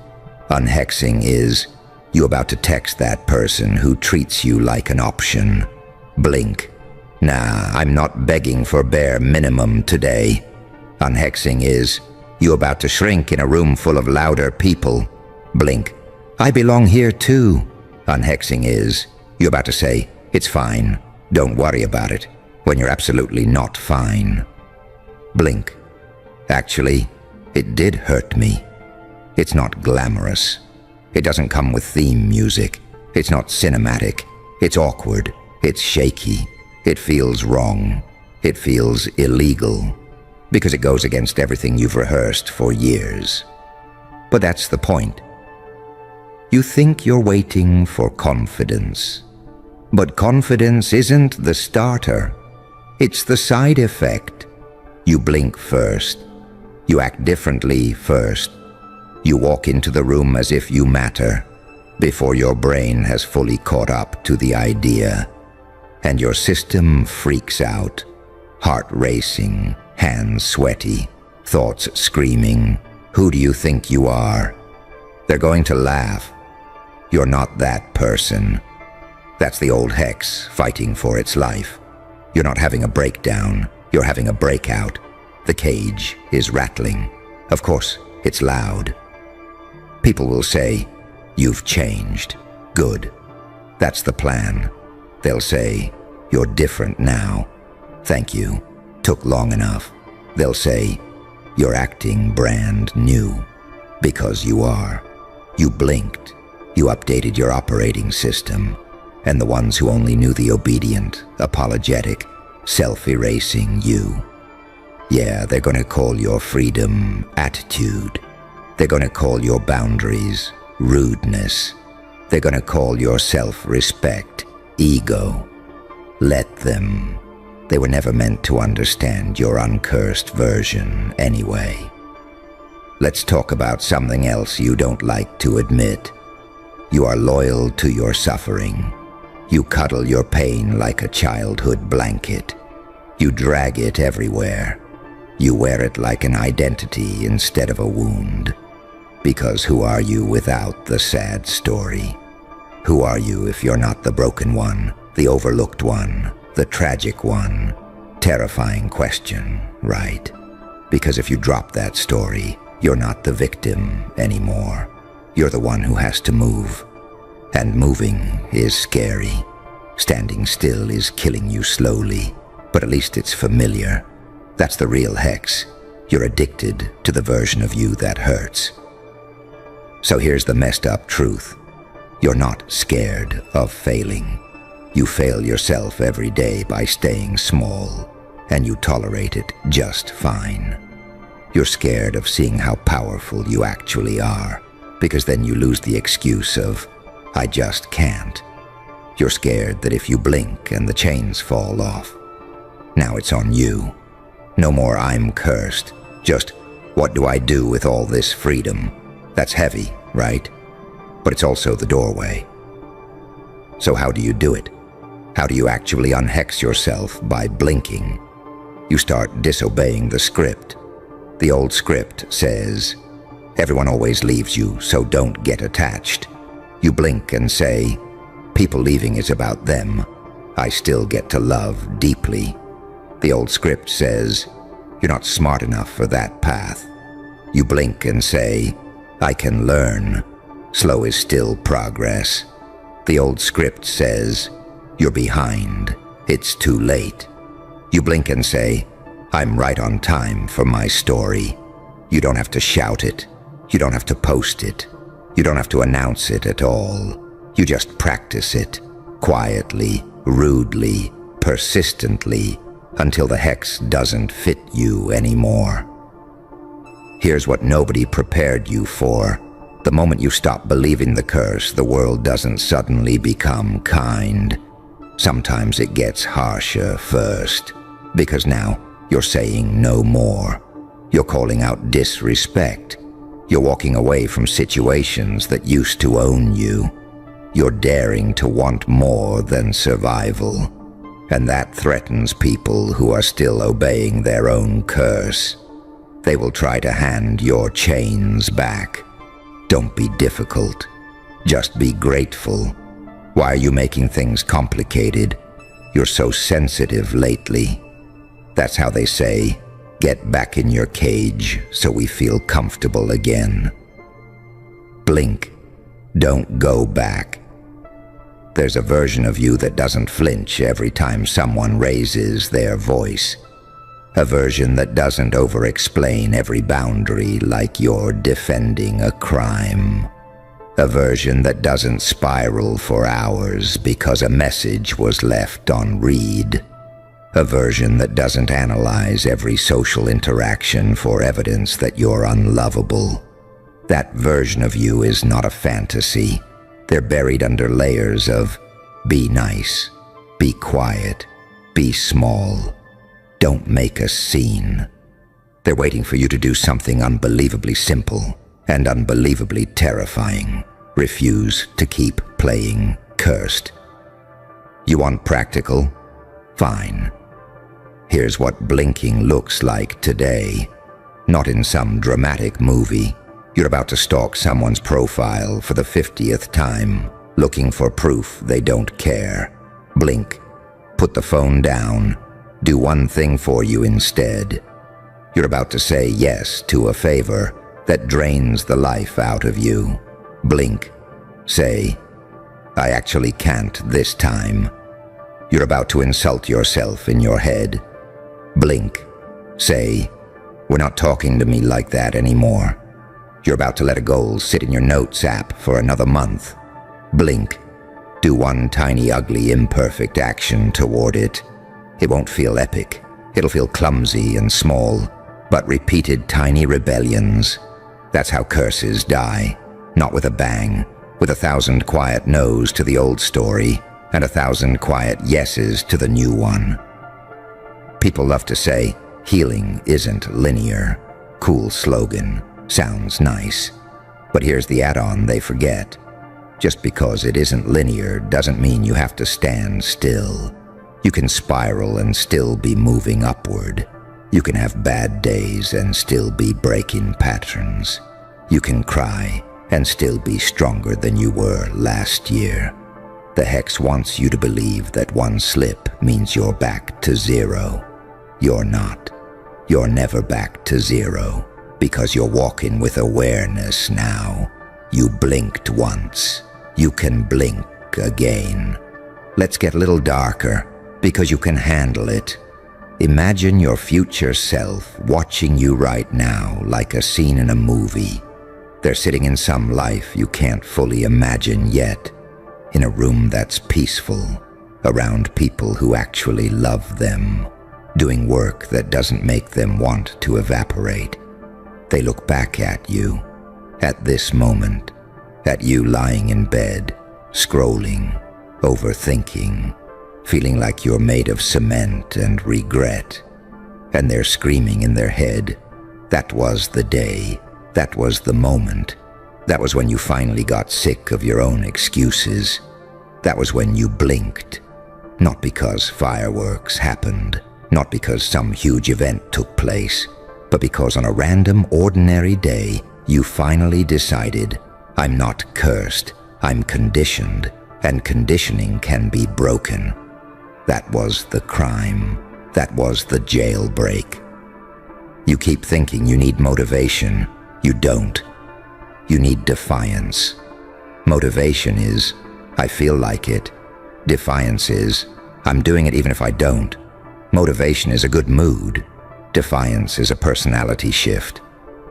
Unhexing is you about to text that person who treats you like an option. Blink. Nah, I'm not begging for bare minimum today. Unhexing is you about to shrink in a room full of louder people. Blink. I belong here too. Unhexing is you about to say, "It's fine, don't worry about it," when you're absolutely not fine. Blink. Actually, it did hurt me. It's not glamorous. It doesn't come with theme music. It's not cinematic. It's awkward. It's shaky. It feels wrong. It feels illegal. Because it goes against everything you've rehearsed for years. But that's the point. You think you're waiting for confidence. But confidence isn't the starter. It's the side effect. You blink first. You act differently first. You walk into the room as if you matter, before your brain has fully caught up to the idea. And your system freaks out, heart racing, hands sweaty, thoughts screaming, "Who do you think you are?" They're going to laugh. You're not that person. That's the old hex fighting for its life. You're not having a breakdown, you're having a breakout. The cage is rattling. Of course, it's loud. People will say, "You've changed. Good. That's the plan." They'll say, "You're different now. Thank you. Took long enough." They'll say, "You're acting brand new." Because you are. You blinked. You updated your operating system. And the ones who only knew the obedient, apologetic, self-erasing you. Yeah, they're gonna call your freedom attitude. They're gonna call your boundaries rudeness. They're gonna call your self-respect ego. Let them. They were never meant to understand your uncursed version anyway. Let's talk about something else you don't like to admit. You are loyal to your suffering. You cuddle your pain like a childhood blanket. You drag it everywhere. You wear it like an identity instead of a wound. Because who are you without the sad story? Who are you if you're not the broken one, the overlooked one, the tragic one? Terrifying question, right? Because if you drop that story, you're not the victim anymore. You're the one who has to move. And moving is scary. Standing still is killing you slowly, but at least it's familiar. That's the real hex. You're addicted to the version of you that hurts. So here's the messed up truth. You're not scared of failing. You fail yourself every day by staying small, and you tolerate it just fine. You're scared of seeing how powerful you actually are, because then you lose the excuse of, I just can't. You're scared that if you blink and the chains fall off, now it's on you. No more I'm cursed, just what do I do with all this freedom? That's heavy, right? But it's also the doorway. So how do you do it? How do you actually unhex yourself by blinking? You start disobeying the script. The old script says, everyone always leaves you, so don't get attached. You blink and say, people leaving is about them. I still get to love deeply. The old script says, you're not smart enough for that path. You blink and say, I can learn. Slow is still progress. The old script says, you're behind. It's too late. You blink and say, I'm right on time for my story. You don't have to shout it. You don't have to post it. You don't have to announce it at all. You just practice it, quietly, rudely, persistently, until the hex doesn't fit you anymore. Here's what nobody prepared you for. The moment you stop believing the curse, the world doesn't suddenly become kind. Sometimes it gets harsher first, because now you're saying no more. You're calling out disrespect. You're walking away from situations that used to own you. You're daring to want more than survival. And that threatens people who are still obeying their own curse. They will try to hand your chains back. Don't be difficult. Just be grateful. Why are you making things complicated? You're so sensitive lately. That's how they say, get back in your cage so we feel comfortable again. Blink. Don't go back. There's a version of you that doesn't flinch every time someone raises their voice. A version that doesn't over-explain every boundary like you're defending a crime. A version that doesn't spiral for hours because a message was left on read. A version that doesn't analyze every social interaction for evidence that you're unlovable. That version of you is not a fantasy. They're buried under layers of be nice, be quiet, be small. Don't make a scene. They're waiting for you to do something unbelievably simple and unbelievably terrifying. Refuse to keep playing cursed. You want practical? Fine. Here's what blinking looks like today. Not in some dramatic movie. You're about to stalk someone's profile for the 50th time, looking for proof they don't care. Blink. Put the phone down. Do one thing for you instead. You're about to say yes to a favor that drains the life out of you. Blink. Say, I actually can't this time. You're about to insult yourself in your head. Blink. Say, we're not talking to me like that anymore. You're about to let a goal sit in your notes app for another month. Blink. Do one tiny, ugly, imperfect action toward it. It won't feel epic. It'll feel clumsy and small, but repeated tiny rebellions. That's how curses die. Not with a bang, with 1,000 quiet no's to the old story and 1,000 quiet yeses to the new one. People love to say, healing isn't linear. Cool slogan. Sounds nice. But here's the add-on they forget. Just because it isn't linear doesn't mean you have to stand still. You can spiral and still be moving upward. You can have bad days and still be breaking patterns. You can cry and still be stronger than you were last year. The Hex wants you to believe that one slip means you're back to zero. You're not. You're never back to zero, because you're walking with awareness now. You blinked once. You can blink again. Let's get a little darker, because you can handle it. Imagine your future self watching you right now like a scene in a movie. They're sitting in some life you can't fully imagine yet, in a room that's peaceful, around people who actually love them, doing work that doesn't make them want to evaporate. They look back at you, at this moment, at you lying in bed, scrolling, overthinking, feeling like you're made of cement and regret. And they're screaming in their head, that was the day, that was the moment, that was when you finally got sick of your own excuses. That was when you blinked, not because fireworks happened, not because some huge event took place, but because on a random, ordinary day, you finally decided, I'm not cursed, I'm conditioned, and conditioning can be broken. That was the crime. That was the jailbreak. You keep thinking you need motivation. You don't. You need defiance. Motivation is, I feel like it. Defiance is, I'm doing it even if I don't. Motivation is a good mood. Defiance is a personality shift.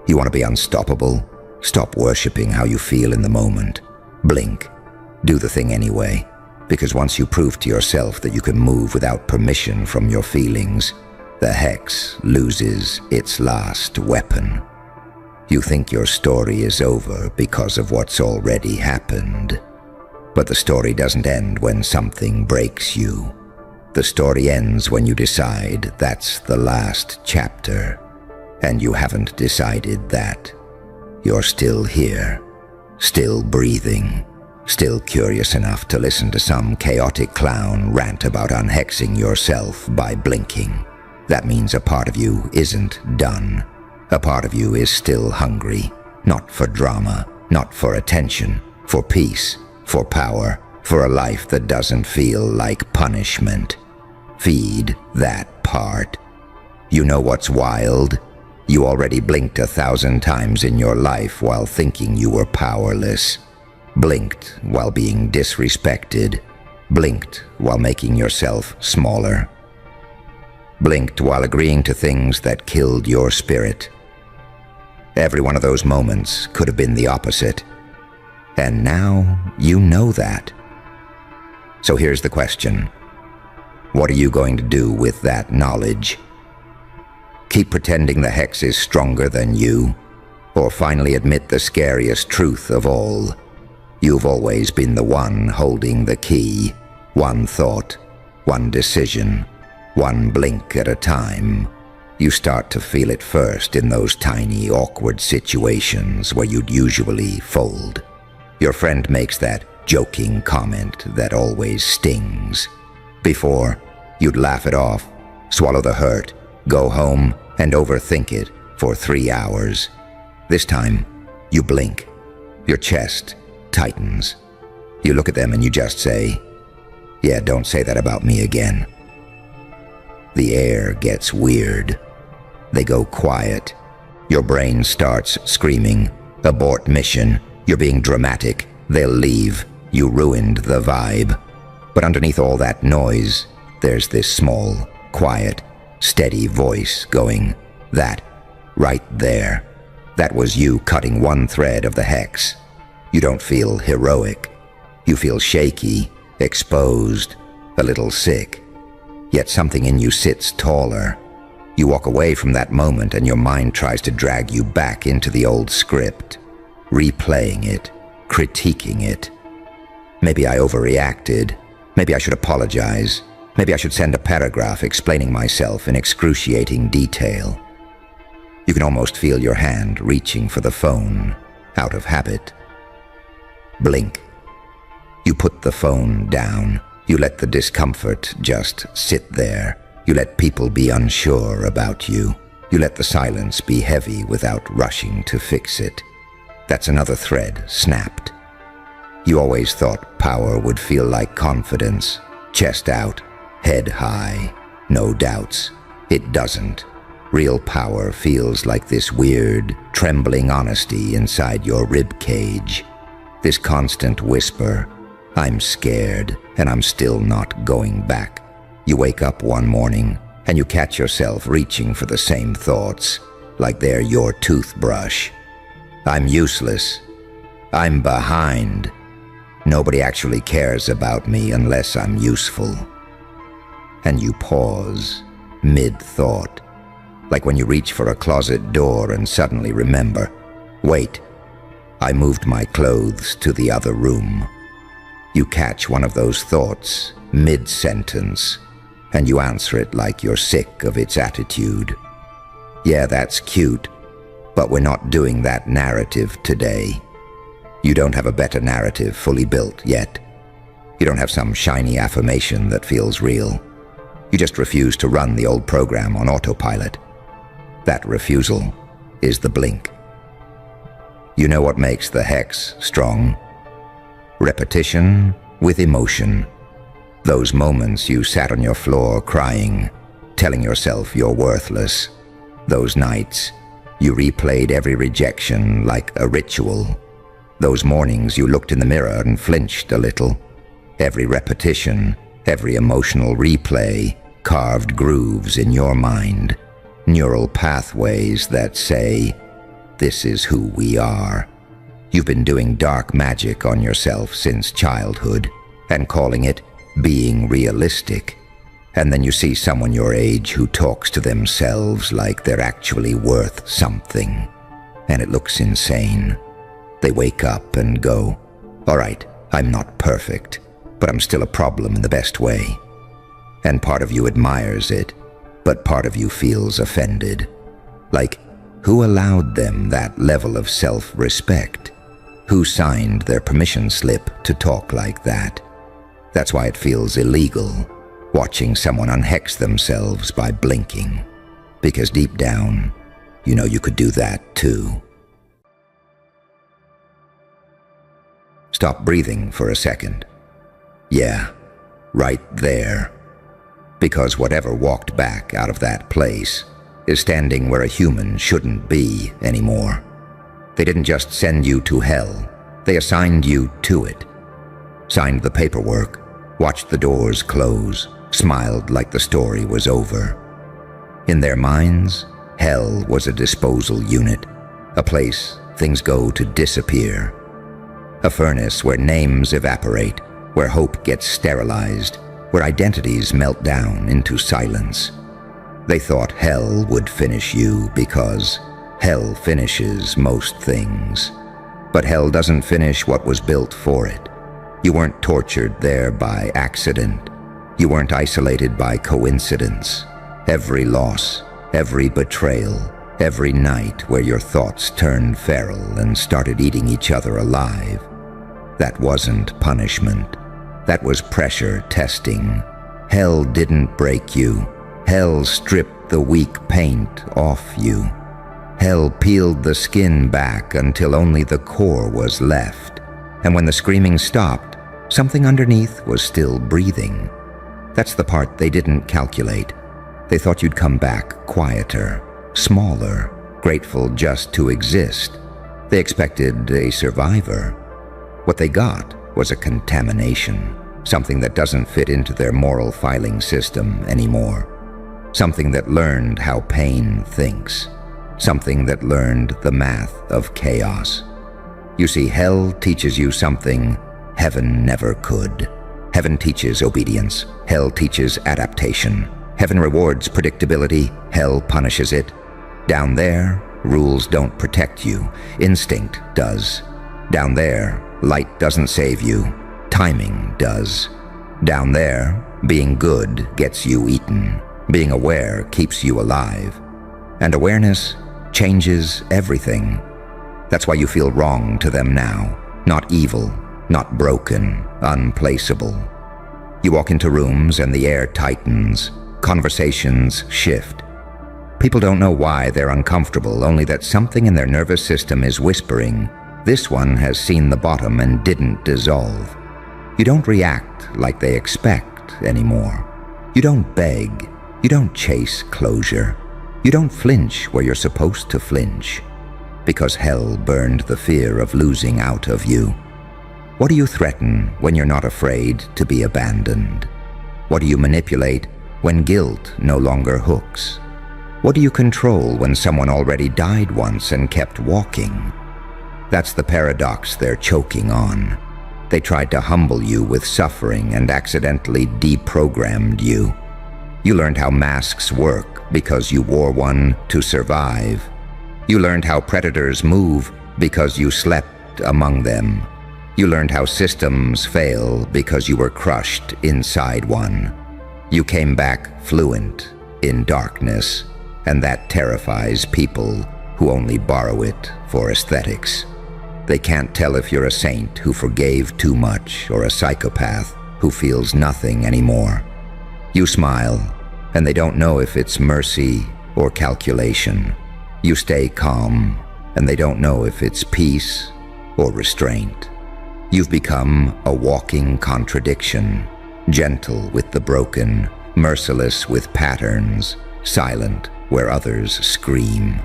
You want to be unstoppable? Stop worshipping how you feel in the moment. Blink. Do the thing anyway. Because once you prove to yourself that you can move without permission from your feelings, the Hex loses its last weapon. You think your story is over because of what's already happened. But the story doesn't end when something breaks you. The story ends when you decide that's the last chapter, and you haven't decided that. You're still here, still breathing, still curious enough to listen to some chaotic clown rant about unhexing yourself by blinking. That means a part of you isn't done. A part of you is still hungry, not for drama, not for attention, for peace, for power, for a life that doesn't feel like punishment. Feed that part. You know what's wild? You already blinked 1,000 times in your life while thinking you were powerless. Blinked while being disrespected. Blinked while making yourself smaller. Blinked while agreeing to things that killed your spirit. Every one of those moments could have been the opposite. And now you know that. So here's the question. What are you going to do with that knowledge? Keep pretending the Hex is stronger than you, or finally admit the scariest truth of all. You've always been the one holding the key. One thought, one decision, one blink at a time. You start to feel it first in those tiny, awkward situations where you'd usually fold. Your friend makes that joking comment that always stings. Before, you'd laugh it off, swallow the hurt, go home, and overthink it for 3 hours. This time, you blink. Your chest tightens. You look at them and you just say, yeah, don't say that about me again. The air gets weird. They go quiet. Your brain starts screaming, abort mission, you're being dramatic, they'll leave, you ruined the vibe. But underneath all that noise, there's this small, quiet, steady voice going, that, right there. That was you cutting one thread of the hex. You don't feel heroic. You feel shaky, exposed, a little sick. Yet something in you sits taller. You walk away from that moment and your mind tries to drag you back into the old script, replaying it, critiquing it. Maybe I overreacted. Maybe I should apologize. Maybe I should send a paragraph explaining myself in excruciating detail. You can almost feel your hand reaching for the phone, out of habit. Blink. You put the phone down. You let the discomfort just sit there. You let people be unsure about you. You let the silence be heavy without rushing to fix it. That's another thread snapped. You always thought power would feel like confidence, chest out, head high, no doubts. It doesn't. Real power feels like this weird, trembling honesty inside your rib cage. This constant whisper, I'm scared, and I'm still not going back. You wake up one morning, and you catch yourself reaching for the same thoughts, like they're your toothbrush. I'm useless. I'm behind. Nobody actually cares about me unless I'm useful. And you pause, mid-thought, like when you reach for a closet door and suddenly remember, wait, I moved my clothes to the other room. You catch one of those thoughts, mid-sentence, and you answer it like you're sick of its attitude. Yeah, that's cute, but we're not doing that narrative today. You don't have a better narrative fully built yet. You don't have some shiny affirmation that feels real. You just refuse to run the old program on autopilot. That refusal is the blink. You know what makes the hex strong? Repetition with emotion. Those moments you sat on your floor crying, telling yourself you're worthless. Those nights you replayed every rejection like a ritual. Those mornings you looked in the mirror and flinched a little. Every repetition, every emotional replay carved grooves in your mind, neural pathways that say, this is who we are. You've been doing dark magic on yourself since childhood and calling it being realistic. And then you see someone your age who talks to themselves like they're actually worth something. And it looks insane. They wake up and go, all right, I'm not perfect, but I'm still a problem in the best way. And part of you admires it, but part of you feels offended. Like, who allowed them that level of self-respect? Who signed their permission slip to talk like that? That's why it feels illegal, watching someone unhex themselves by blinking. Because deep down, you know you could do that too. Stop breathing for a second. Yeah, right there. Because whatever walked back out of that place is standing where a human shouldn't be anymore. They didn't just send you to hell, they assigned you to it. Signed the paperwork, watched the doors close, smiled like the story was over. In their minds, hell was a disposal unit, a place things go to disappear. A furnace where names evaporate, where hope gets sterilized, where identities melt down into silence. They thought hell would finish you because hell finishes most things. But hell doesn't finish what was built for it. You weren't tortured there by accident. You weren't isolated by coincidence. Every loss, every betrayal, every night where your thoughts turned feral and started eating each other alive, that wasn't punishment. That was pressure testing. Hell didn't break you. Hell stripped the weak paint off you. Hell peeled the skin back until only the core was left. And when the screaming stopped, something underneath was still breathing. That's the part they didn't calculate. They thought you'd come back quieter, smaller, grateful just to exist. They expected a survivor. What they got was a contamination, something that doesn't fit into their moral filing system anymore. Something that learned how pain thinks. something that learned the math of chaos. You see, hell teaches you something heaven never could. Heaven teaches obedience. Hell teaches adaptation. Heaven rewards predictability. Hell punishes it. Down there, rules don't protect you. Instinct does. Down there, light doesn't save you. Timing does. Down there, being good gets you eaten. Being aware keeps you alive. And awareness changes everything. That's why you feel wrong to them now. Not evil, not broken, unplaceable. You walk into rooms and the air tightens. Conversations shift. People don't know why they're uncomfortable, only that something in their nervous system is whispering, "This one has seen the bottom and didn't dissolve." You don't react like they expect anymore. You don't beg. You don't chase closure. You don't flinch where you're supposed to flinch. Because hell burned the fear of losing out of you. What do you threaten when you're not afraid to be abandoned? What do you manipulate when guilt no longer hooks? What do you control when someone already died once and kept walking? That's the paradox they're choking on. They tried to humble you with suffering and accidentally deprogrammed you. You learned how masks work because you wore one to survive. You learned how predators move because you slept among them. You learned how systems fail because you were crushed inside one. You came back fluent in darkness, and that terrifies people who only borrow it for aesthetics. They can't tell if you're a saint who forgave too much or a psychopath who feels nothing anymore. You smile, and they don't know if it's mercy or calculation. You stay calm, and they don't know if it's peace or restraint. You've become a walking contradiction, gentle with the broken, merciless with patterns, silent where others scream.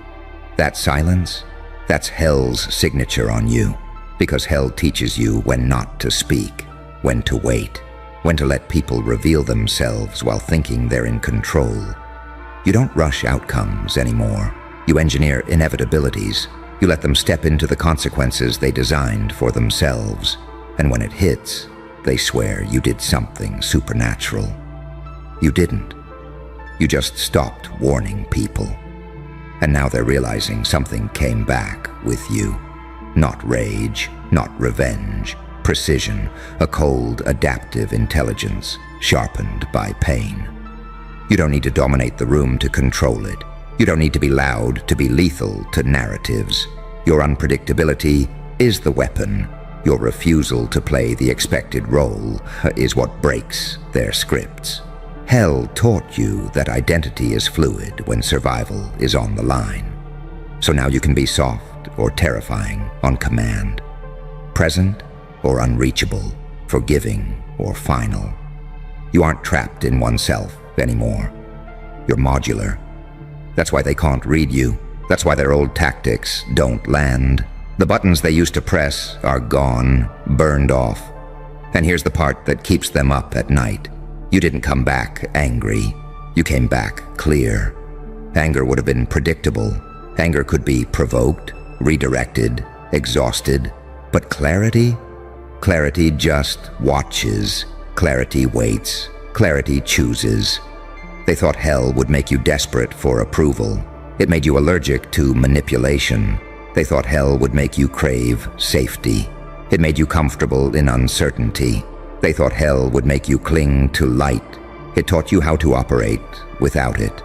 That silence, that's hell's signature on you, because hell teaches you when not to speak, when to wait, when to let people reveal themselves while thinking they're in control. You don't rush outcomes anymore. You engineer inevitabilities. You let them step into the consequences they designed for themselves. And when it hits, they swear you did something supernatural. You didn't. You just stopped warning people. And now they're realizing something came back with you. Not rage, not revenge, precision, a cold, adaptive intelligence, sharpened by pain. You don't need to dominate the room to control it. You don't need to be loud to be lethal to narratives. Your unpredictability is the weapon. Your refusal to play the expected role is what breaks their scripts. Hell taught you that identity is fluid when survival is on the line. So now you can be soft or terrifying on command, present or unreachable, forgiving or final. You aren't trapped in oneself anymore. You're modular. That's why they can't read you. That's why their old tactics don't land. The buttons they used to press are gone, burned off. And here's the part that keeps them up at night. You didn't come back angry. You came back clear. Anger would have been predictable. Anger could be provoked, redirected, exhausted. But clarity? Clarity just watches. Clarity waits. Clarity chooses. They thought hell would make you desperate for approval. It made you allergic to manipulation. They thought hell would make you crave safety. It made you comfortable in uncertainty. They thought hell would make you cling to light. It taught you how to operate without it.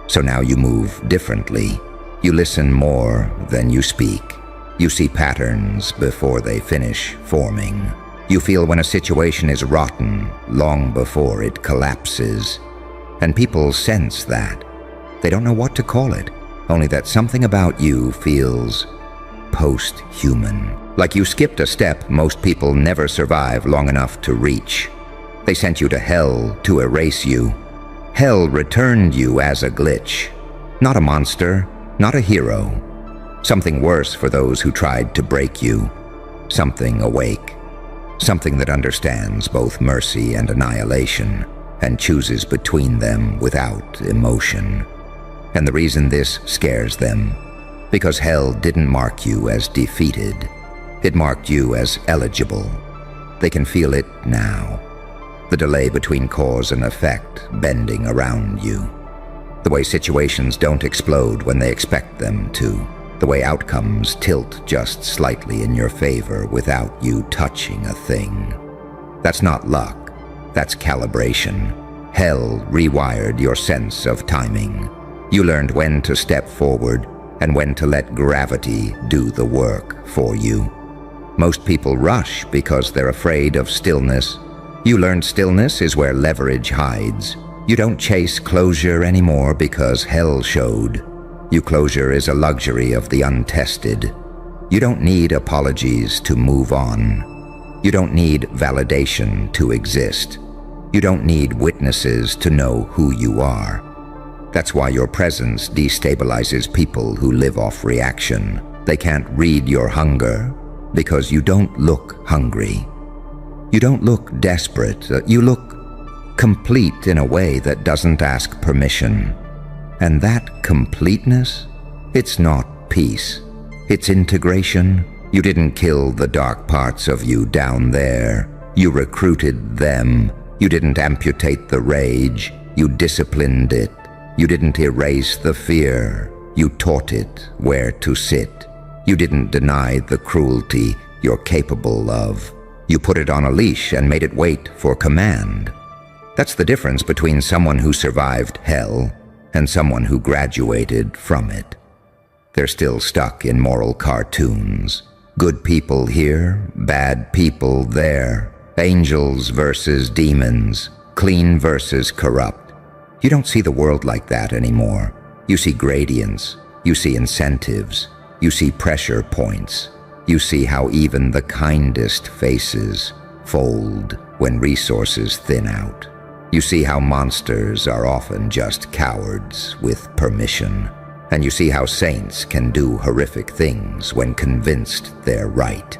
So now you move differently. You listen more than you speak. You see patterns before they finish forming. You feel when a situation is rotten long before it collapses. And people sense that. They don't know what to call it, only that something about you feels post-human. Like you skipped a step most people never survive long enough to reach. They sent you to hell to erase you. Hell returned you as a glitch. Not a monster, not a hero. Something worse for those who tried to break you. Something awake. Something that understands both mercy and annihilation, and chooses between them without emotion. And the reason this scares them Because hell didn't mark you as defeated. It marked you as eligible. They can feel it now. The delay between cause and effect bending around you. The way situations don't explode when they expect them to. The way outcomes tilt just slightly in your favor without you touching a thing. That's not luck. That's calibration. Hell rewired your sense of timing. You learned when to step forward and when to let gravity do the work for you. Most people rush because they're afraid of stillness. You learned stillness is where leverage hides. You don't chase closure anymore because hell showed. You closure is a luxury of the untested. You don't need apologies to move on. You don't need validation to exist. You don't need witnesses to know who you are. That's why your presence destabilizes people who live off reaction. They can't read your hunger because you don't look hungry. You don't look desperate. You look complete in a way that doesn't ask permission. And that completeness, it's not peace. It's integration. You didn't kill the dark parts of you down there. You recruited them. You didn't amputate the rage. You disciplined it. You didn't erase the fear. You taught it where to sit. You didn't deny the cruelty you're capable of. You put it on a leash and made it wait for command. That's the difference between someone who survived hell and someone who graduated from it. They're still stuck in moral cartoons. Good people here, bad people there. Angels versus demons, clean versus corrupt. You don't see the world like that anymore. You see gradients. You see incentives. You see pressure points. You see how even the kindest faces fold when resources thin out. You see how monsters are often just cowards with permission. And you see how saints can do horrific things when convinced they're right.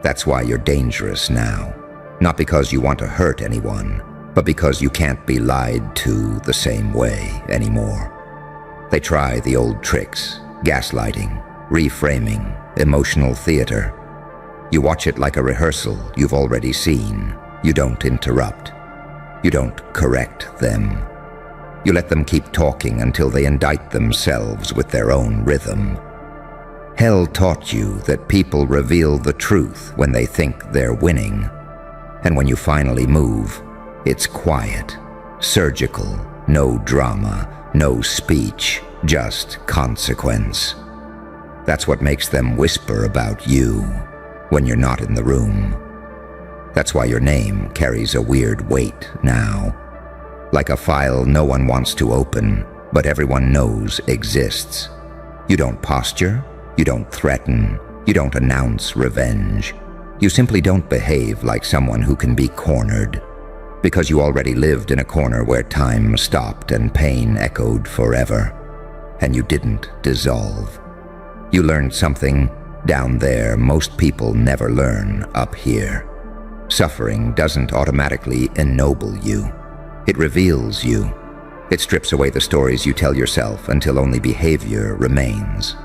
That's why you're dangerous now. Not because you want to hurt anyone, but because you can't be lied to the same way anymore. They try the old tricks, gaslighting, reframing, emotional theater. You watch it like a rehearsal you've already seen. You don't interrupt. You don't correct them. You let them keep talking until they indict themselves with their own rhythm. Hell taught you that people reveal the truth when they think they're winning. And when you finally move, it's quiet, surgical, no drama, no speech, just consequence. That's what makes them whisper about you when you're not in the room. That's why your name carries a weird weight now. Like a file no one wants to open, but everyone knows exists. You don't posture, you don't threaten, you don't announce revenge. You simply don't behave like someone who can be cornered, because you already lived in a corner where time stopped and pain echoed forever, and you didn't dissolve. You learned something down there most people never learn up here. Suffering doesn't automatically ennoble you. It reveals you. It strips away the stories you tell yourself until only behavior remains.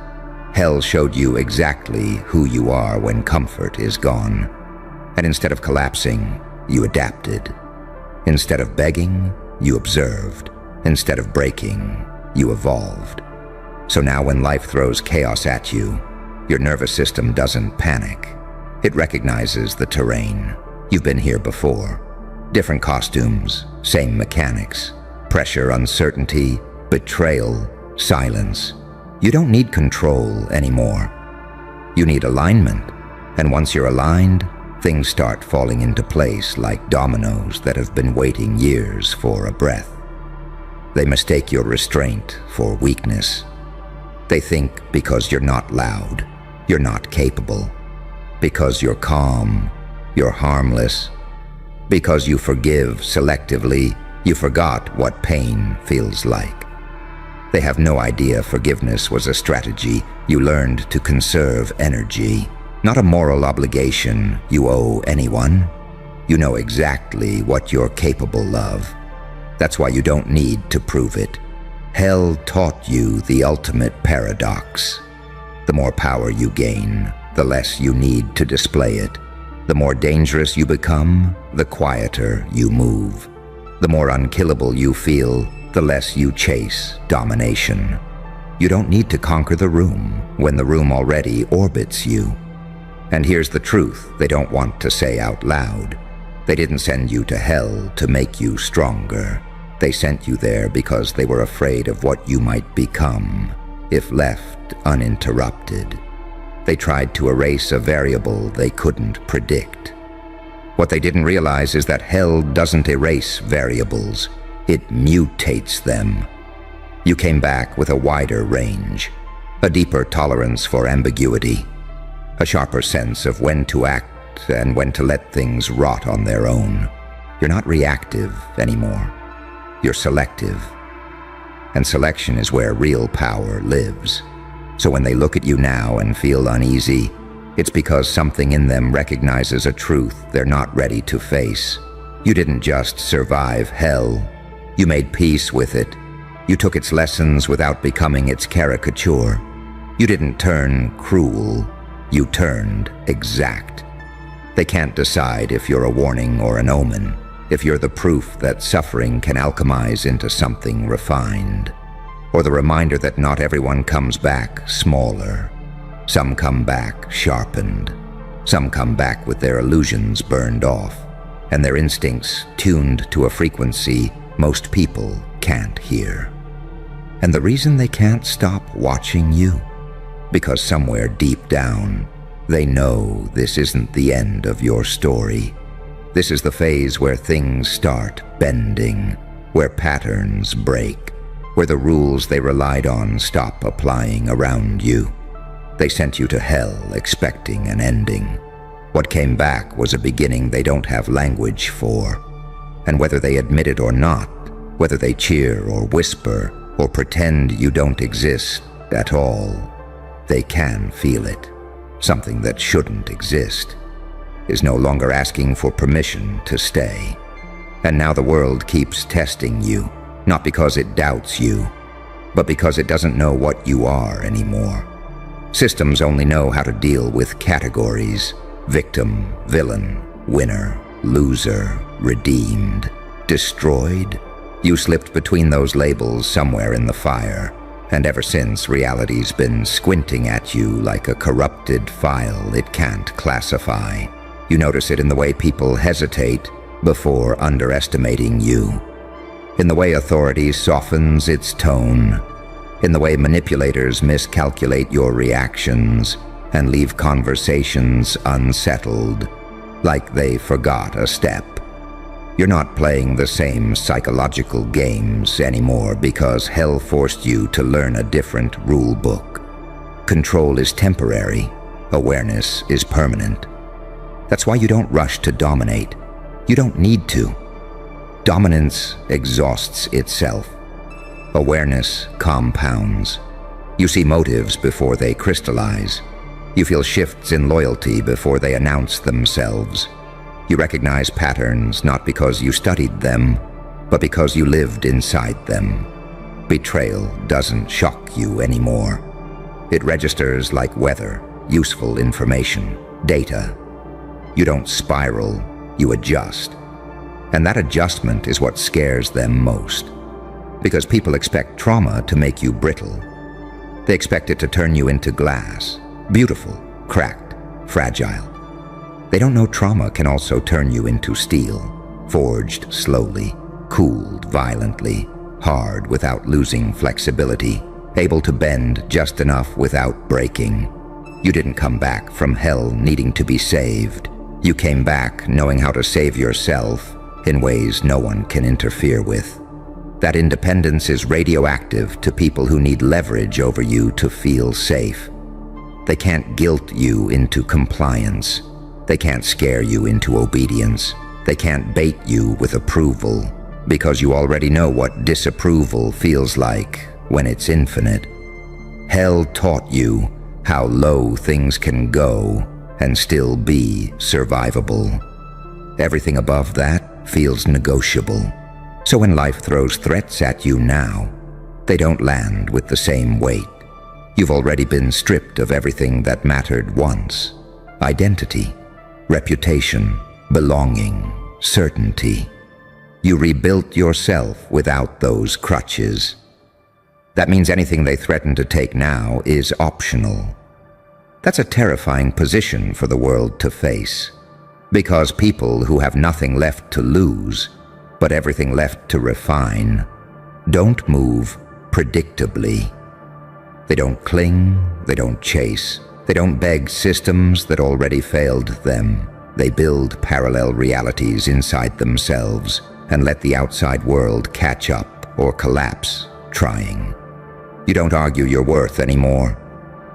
Hell showed you exactly who you are when comfort is gone. And instead of collapsing, you adapted. Instead of begging, you observed. Instead of breaking, you evolved. So now when life throws chaos at you, your nervous system doesn't panic. It recognizes the terrain. You've been here before. Different costumes, same mechanics. Pressure, uncertainty, betrayal, silence. You don't need control anymore. You need alignment. And once you're aligned, things start falling into place like dominoes that have been waiting years for a breath. They mistake your restraint for weakness. They think because you're not loud, you're not capable. Because you're calm, you're harmless. Because you forgive selectively, you forgot what pain feels like. They have no idea forgiveness was a strategy you learned to conserve energy, not a moral obligation you owe anyone. You know exactly what you're capable of. That's why you don't need to prove it. Hell taught you the ultimate paradox. The more power you gain, the less you need to display it. The more dangerous you become, the quieter you move. The more unkillable you feel, the less you chase domination. You don't need to conquer the room when the room already orbits you. And here's the truth they don't want to say out loud. They didn't send you to hell to make you stronger. They sent you there because they were afraid of what you might become if left uninterrupted. They tried to erase a variable they couldn't predict. What they didn't realize is that hell doesn't erase variables. It mutates them. You came back with a wider range, a deeper tolerance for ambiguity, a sharper sense of when to act and when to let things rot on their own. You're not reactive anymore. You're selective. And selection is where real power lives. So when they look at you now and feel uneasy, it's because something in them recognizes a truth they're not ready to face. You didn't just survive hell. You made peace with it. You took its lessons without becoming its caricature. You didn't turn cruel. You turned exact. They can't decide if you're a warning or an omen, if you're the proof that suffering can alchemize into something refined, or the reminder that not everyone comes back smaller. Some come back sharpened. Some come back with their illusions burned off, and their instincts tuned to a frequency most people can't hear. And the reason they can't stop watching you? Because somewhere deep down, they know this isn't the end of your story. This is the phase where things start bending, where patterns break, where the rules they relied on stop applying around you. They sent you to hell expecting an ending. What came back was a beginning they don't have language for. And whether they admit it or not, whether they cheer or whisper or pretend you don't exist at all, they can feel it. Something that shouldn't exist is no longer asking for permission to stay. And now the world keeps testing you, not because it doubts you, but because it doesn't know what you are anymore. Systems only know how to deal with categories: victim, villain, winner, loser, redeemed, destroyed. You slipped between those labels somewhere in the fire, and ever since, reality's been squinting at you like a corrupted file it can't classify. You notice it in the way people hesitate before underestimating you, in the way authority softens its tone, in the way manipulators miscalculate your reactions and leave conversations unsettled, like they forgot a step. You're not playing the same psychological games anymore because hell forced you to learn a different rule book. Control is temporary. Awareness is permanent. That's why you don't rush to dominate. You don't need to. Dominance exhausts itself. Awareness compounds. You see motives before they crystallize. You feel shifts in loyalty before they announce themselves. You recognize patterns not because you studied them, but because you lived inside them. Betrayal doesn't shock you anymore. It registers like weather, useful information, data. You don't spiral, you adjust. And that adjustment is what scares them most. Because people expect trauma to make you brittle. They expect it to turn you into glass, beautiful, cracked, fragile. They don't know trauma can also turn you into steel, forged slowly, cooled violently, hard without losing flexibility, able to bend just enough without breaking. You didn't come back from hell needing to be saved. You came back knowing how to save yourself in ways no one can interfere with. That independence is radioactive to people who need leverage over you to feel safe. They can't guilt you into compliance. They can't scare you into obedience. They can't bait you with approval, because you already know what disapproval feels like when it's infinite. Hell taught you how low things can go and still be survivable. Everything above that feels negotiable. So when life throws threats at you now, they don't land with the same weight. You've already been stripped of everything that mattered once. Identity, reputation, belonging, certainty. You rebuilt yourself without those crutches. That means anything they threaten to take now is optional. That's a terrifying position for the world to face, because people who have nothing left to lose, but everything left to refine, don't move predictably. They don't cling, they don't chase, they don't beg systems that already failed them. They build parallel realities inside themselves and let the outside world catch up or collapse, trying. You don't argue your worth anymore.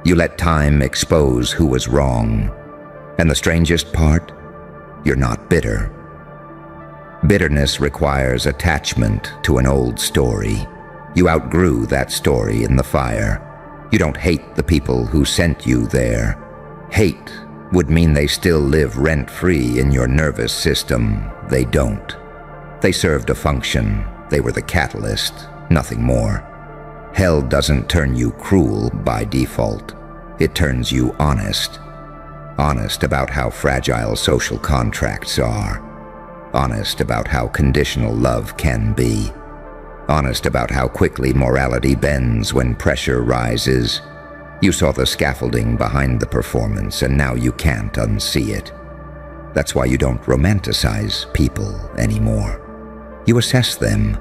You let time expose who was wrong. And the strangest part? You're not bitter. Bitterness requires attachment to an old story. You outgrew that story in the fire. You don't hate the people who sent you there. Hate would mean they still live rent-free in your nervous system. They don't. They served a function. They were the catalyst, nothing more. Hell doesn't turn you cruel by default. It turns you honest. Honest about how fragile social contracts are. Honest about how conditional love can be. Honest about how quickly morality bends when pressure rises. You saw the scaffolding behind the performance, and now you can't unsee it. That's why you don't romanticize people anymore. You assess them.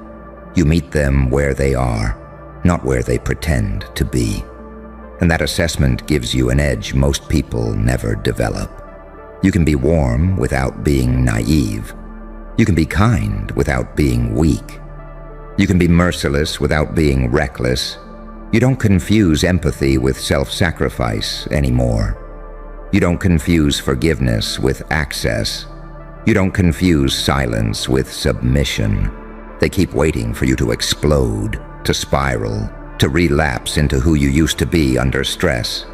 You meet them where they are, not where they pretend to be. And that assessment gives you an edge most people never develop. You can be warm without being naive. You can be kind without being weak. You can be merciless without being reckless. You don't confuse empathy with self-sacrifice anymore. You don't confuse forgiveness with access. You don't confuse silence with submission. They keep waiting for you to explode, to spiral, to relapse into who you used to be under stress.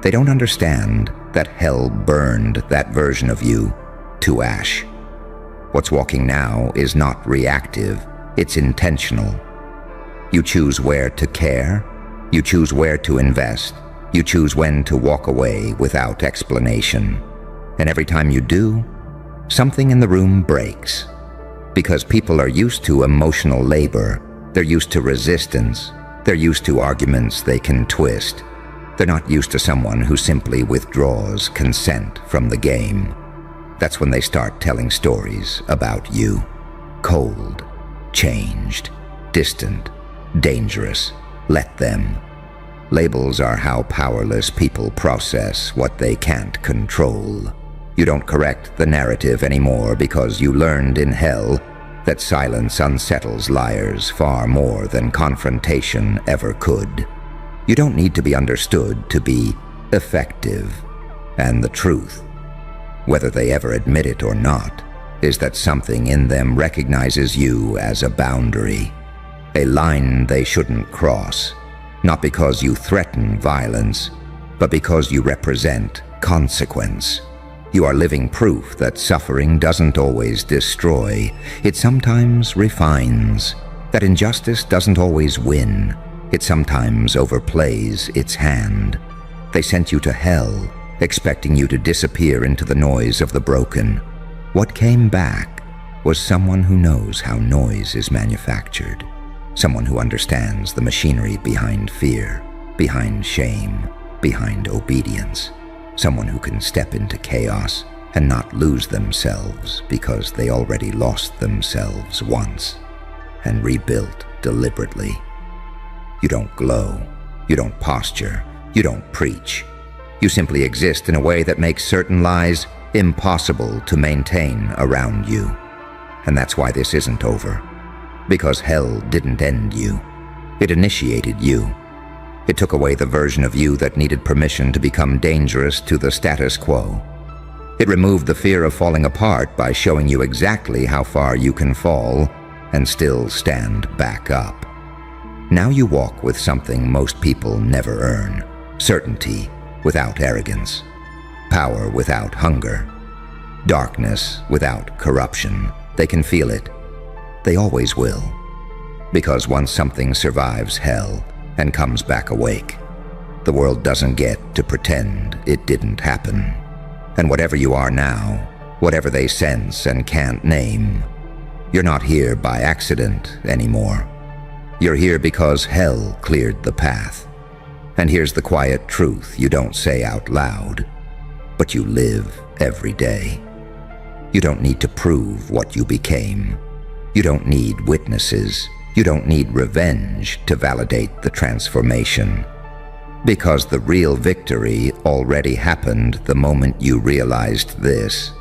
They don't understand that hell burned that version of you to ash. What's walking now is not reactive. It's intentional. You choose where to care. You choose where to invest. You choose when to walk away without explanation. And every time you do, something in the room breaks. Because people are used to emotional labor. They're used to resistance. They're used to arguments they can twist. They're not used to someone who simply withdraws consent from the game. That's when they start telling stories about you. Cold, changed, distant, dangerous. Let them. Labels are how powerless people process what they can't control. You don't correct the narrative anymore because you learned in hell that silence unsettles liars far more than confrontation ever could. You don't need to be understood to be effective. And the truth, whether they ever admit it or not, is that something in them recognizes you as a boundary, a line they shouldn't cross, not because you threaten violence, but because you represent consequence. You are living proof that suffering doesn't always destroy, it sometimes refines, that injustice doesn't always win, it sometimes overplays its hand. They sent you to hell, expecting you to disappear into the noise of the broken. What came back was someone who knows how noise is manufactured, someone who understands the machinery behind fear, behind shame, behind obedience, someone who can step into chaos and not lose themselves because they already lost themselves once and rebuilt deliberately. You don't glow, you don't posture, you don't preach. You simply exist in a way that makes certain lies impossible to maintain around you. And that's why this isn't over. Because hell didn't end you. It initiated you. It took away the version of you that needed permission to become dangerous to the status quo. It removed the fear of falling apart by showing you exactly how far you can fall and still stand back up. Now you walk with something most people never earn: certainty without arrogance, power without hunger, darkness without corruption. They can feel it. They always will. Because once something survives hell and comes back awake, The world doesn't get to pretend it didn't happen. And whatever you are now, whatever they sense and can't name, you're not here by accident anymore. You're here because hell cleared the path. And here's the quiet truth you don't say out loud, but you live every day. You don't need to prove what you became. You don't need witnesses. You don't need revenge to validate the transformation. Because the real victory already happened the moment you realized this.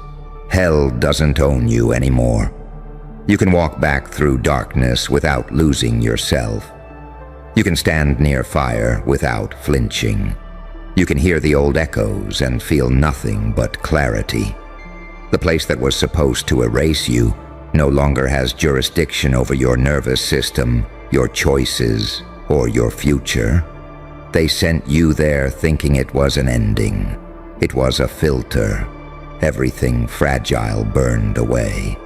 Hell doesn't own you anymore. You can walk back through darkness without losing yourself. You can stand near fire without flinching. You can hear the old echoes and feel nothing but clarity. The place that was supposed to erase you no longer has jurisdiction over your nervous system, your choices, or your future. They sent you there thinking it was an ending. It was a filter. Everything fragile burned away.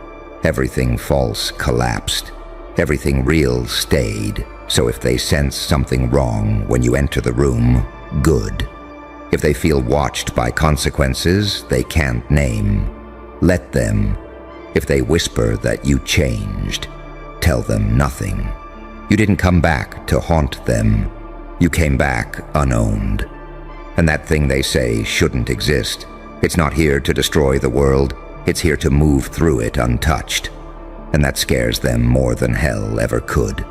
Everything false collapsed. Everything real stayed. So if they sense something wrong when you enter the room, good. If they feel watched by consequences they can't name, let them. If they whisper that you changed, tell them nothing. You didn't come back to haunt them. You came back unowned. And that thing they say shouldn't exist. It's not here to destroy the world. It's here to move through it untouched. And that scares them more than hell ever could.